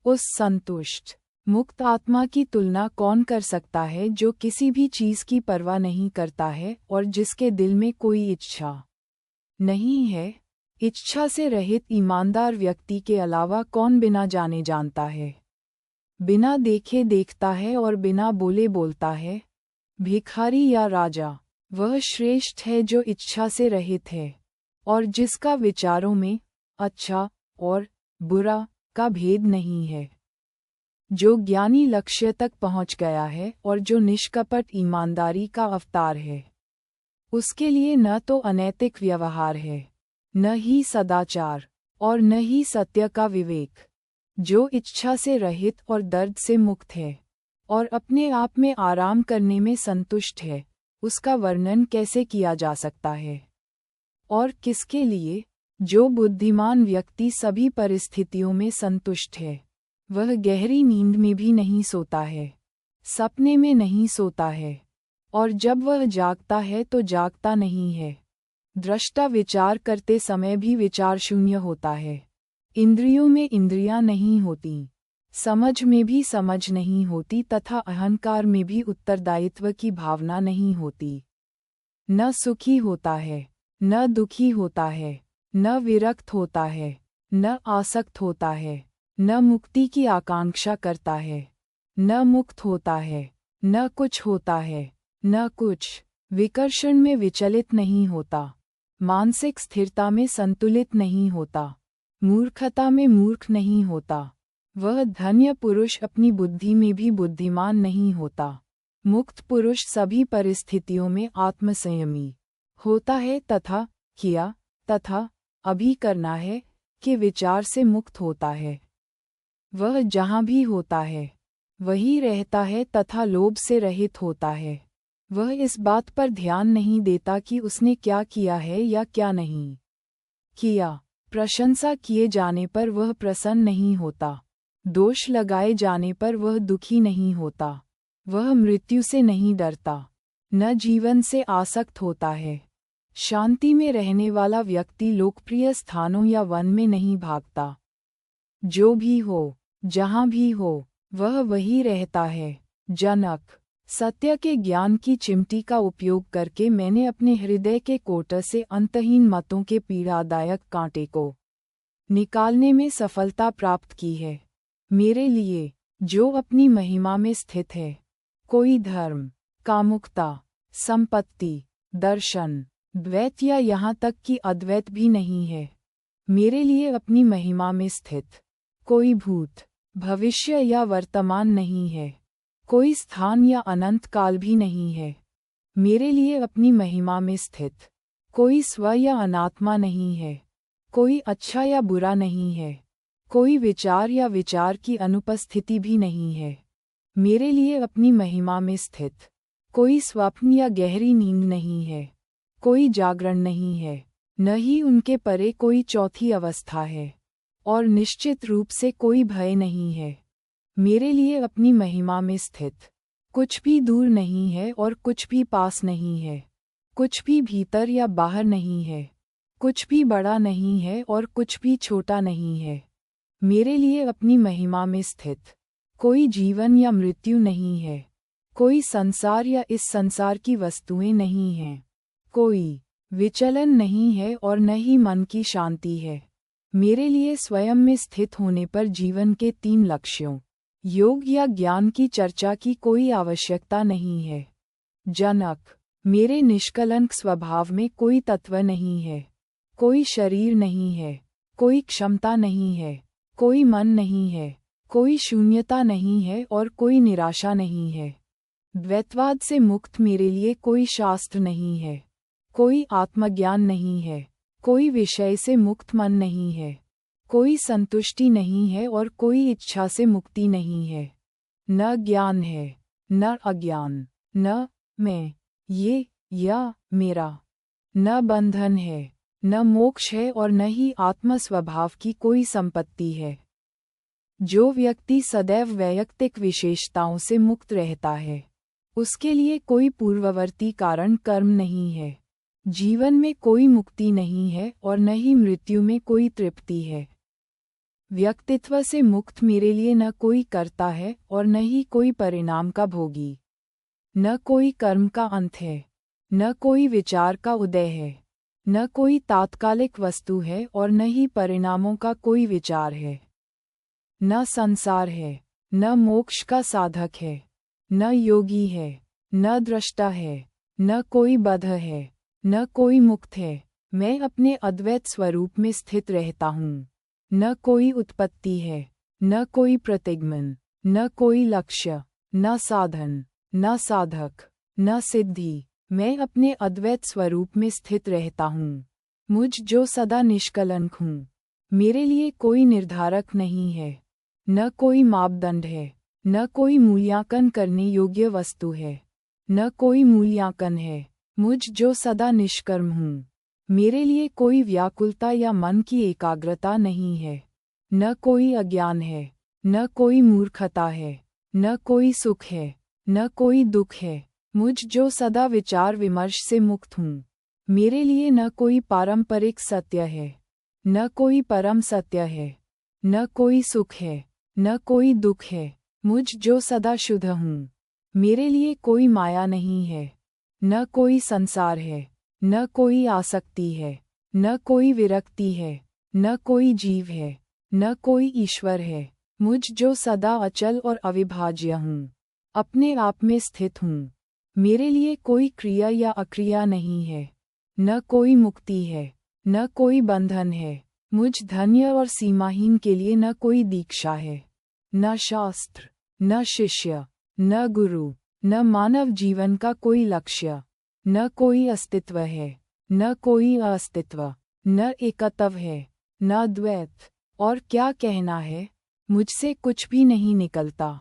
उस संतुष्ट मुक्त आत्मा की तुलना कौन कर सकता है जो किसी भी चीज की परवाह नहीं करता है और जिसके दिल में कोई इच्छा नहीं है। इच्छा से रहित ईमानदार व्यक्ति के अलावा कौन बिना जाने जानता है, बिना देखे देखता है और बिना बोले बोलता है। भिखारी या राजा वह श्रेष्ठ है जो इच्छा से रहित है और जिसका विचारों में अच्छा और बुरा का भेद नहीं है। जो ज्ञानी लक्ष्य तक पहुंच गया है और जो निष्कपट ईमानदारी का अवतार है, उसके लिए न तो अनैतिक व्यवहार है, न ही सदाचार और न ही सत्य का विवेक। जो इच्छा से रहित और दर्द से मुक्त है और अपने आप में आराम करने में संतुष्ट है, उसका वर्णन कैसे किया जा सकता है? और किसके लिए? जो बुद्धिमान व्यक्ति सभी परिस्थितियों में संतुष्ट है, वह गहरी नींद में भी नहीं सोता है, सपने में नहीं सोता है, और जब वह जागता है तो जागता नहीं है। दृष्टा विचार करते समय भी विचार शून्य होता है। इंद्रियों में इंद्रियां नहीं होती, समझ में भी समझ नहीं होती तथा अहंकार में भी उत्तरदायित्व की भावना नहीं होती। न सुखी होता है, न दुखी होता है, न विरक्त होता है, न आसक्त होता है, न मुक्ति की आकांक्षा करता है, न मुक्त होता है, न कुछ होता है, न कुछ विकर्षण में विचलित नहीं होता, मानसिक स्थिरता में संतुलित नहीं होता, मूर्खता में मूर्ख नहीं होता। वह धन्य पुरुष अपनी बुद्धि में भी बुद्धिमान नहीं होता। मुक्त पुरुष सभी परिस्थितियों में आत्मसंयमी होता है तथा किया तथा अभी करना है के विचार से मुक्त होता है। वह जहाँ भी होता है वही रहता है तथा लोभ से रहित होता है। वह इस बात पर ध्यान नहीं देता कि उसने क्या किया है या क्या नहीं किया। प्रशंसा किए जाने पर वह प्रसन्न नहीं होता, दोष लगाए जाने पर वह दुखी नहीं होता। वह मृत्यु से नहीं डरता, न जीवन से आसक्त होता है। शांति में रहने वाला व्यक्ति लोकप्रिय स्थानों या वन में नहीं भागता। जो भी हो, जहाँ भी हो, वह वही रहता है। जनक, सत्य के ज्ञान की चिमटी का उपयोग करके मैंने अपने हृदय के कोटर से अंतहीन मतों के पीड़ादायक कांटे को निकालने में सफलता प्राप्त की है। मेरे लिए, जो अपनी महिमा में स्थित है, कोई धर्म, कामुकता, संपत्ति, दर्शन, द्वैत या यहाँ तक कि अद्वैत भी नहीं है। मेरे लिए अपनी महिमा में स्थित कोई भूत, भविष्य या वर्तमान नहीं है। कोई स्थान या अनंत काल भी नहीं है। मेरे लिए अपनी महिमा में स्थित कोई स्व या अनात्मा नहीं है। कोई अच्छा या बुरा नहीं है। कोई विचार या विचार की अनुपस्थिति भी नहीं है। मेरे लिए अपनी महिमा में स्थित कोई स्वप्न या गहरी नींद नहीं है। कोई जागरण नहीं है, न ही उनके परे कोई चौथी अवस्था है, और निश्चित रूप से कोई भय नहीं है। मेरे लिए अपनी महिमा में स्थित कुछ भी दूर नहीं है और कुछ भी पास नहीं है। कुछ भी भीतर या बाहर नहीं है। कुछ भी बड़ा नहीं है और कुछ भी छोटा नहीं है। मेरे लिए अपनी महिमा में स्थित कोई जीवन या मृत्यु नहीं है। कोई संसार या इस संसार की वस्तुएं नहीं हैं। कोई विचलन नहीं है और न ही मन की शांति है। मेरे लिए स्वयं में स्थित होने पर जीवन के 3 लक्ष्यों योग या ज्ञान की चर्चा की कोई आवश्यकता नहीं है। जनक, मेरे निष्कलंक स्वभाव में कोई तत्व नहीं है, कोई शरीर नहीं है, कोई क्षमता नहीं है, कोई मन नहीं है, कोई शून्यता नहीं है और कोई निराशा नहीं है। द्वैतवाद से मुक्त मेरे लिए कोई शास्त्र नहीं है, कोई आत्मज्ञान नहीं है, कोई विषय से मुक्त मन नहीं है, कोई संतुष्टि नहीं है और कोई इच्छा से मुक्ति नहीं है। न ज्ञान है, न अज्ञान, न मैं, ये, या, मेरा। न बंधन है, न मोक्ष है और न ही आत्म स्वभाव की कोई संपत्ति है। जो व्यक्ति सदैव वैयक्तिक विशेषताओं से मुक्त रहता है, उसके लिए कोई पूर्ववर्ती कारण कर्म नहीं है। जीवन में कोई मुक्ति नहीं है और न ही मृत्यु में कोई तृप्ति है। व्यक्तित्व से मुक्त मेरे लिए न कोई कर्ता है और न ही कोई परिणाम का भोगी। न कोई कर्म का अंत है, न कोई विचार का उदय है, न कोई तात्कालिक वस्तु है और न ही परिणामों का कोई विचार है। न संसार है, न मोक्ष का साधक है, न योगी है, न दृष्टा है, न कोई बद्ध है, न कोई मुक्त है। मैं अपने अद्वैत स्वरूप में स्थित रहता हूँ। न कोई उत्पत्ति है, न कोई प्रतिगमन, न कोई लक्ष्य, न साधन, न साधक, न सिद्धि। मैं अपने अद्वैत स्वरूप में स्थित रहता हूँ। मुझ जो सदा निष्कलंक हूँ। मेरे लिए कोई निर्धारक नहीं है, न कोई मापदंड है, न कोई मूल्यांकन करने योग्य वस्तु है, न कोई मूल्यांकन है। मुझ जो सदा निष्कर्म हूँ। मेरे लिए कोई व्याकुलता या मन की एकाग्रता नहीं है, न कोई अज्ञान है, न कोई मूर्खता है, न कोई सुख है, न कोई दुख है। मुझ जो सदा विचार विमर्श से मुक्त हूँ। मेरे लिए न कोई पारंपरिक सत्य है, न कोई परम सत्य है, न कोई सुख है, न कोई दुख है। मुझ जो सदा शुद्ध हूँ। मेरे लिए कोई माया नहीं है, न कोई संसार है, न कोई आसक्ति है, न कोई विरक्ति है, न कोई जीव है, न कोई ईश्वर है। मुझ जो सदा अचल और अविभाज्य हूँ, अपने आप में स्थित हूँ। मेरे लिए कोई क्रिया या अक्रिया नहीं है, न कोई मुक्ति है, न कोई बंधन है। मुझ धन्य और सीमाहीन के लिए न कोई दीक्षा है, न शास्त्र, न शिष्य, न गुरु, न मानव जीवन का कोई लक्ष्य, न कोई अस्तित्व है, न कोई अस्तित्व, न एकत्व है, न द्वैत। और क्या कहना है, मुझसे कुछ भी नहीं निकलता।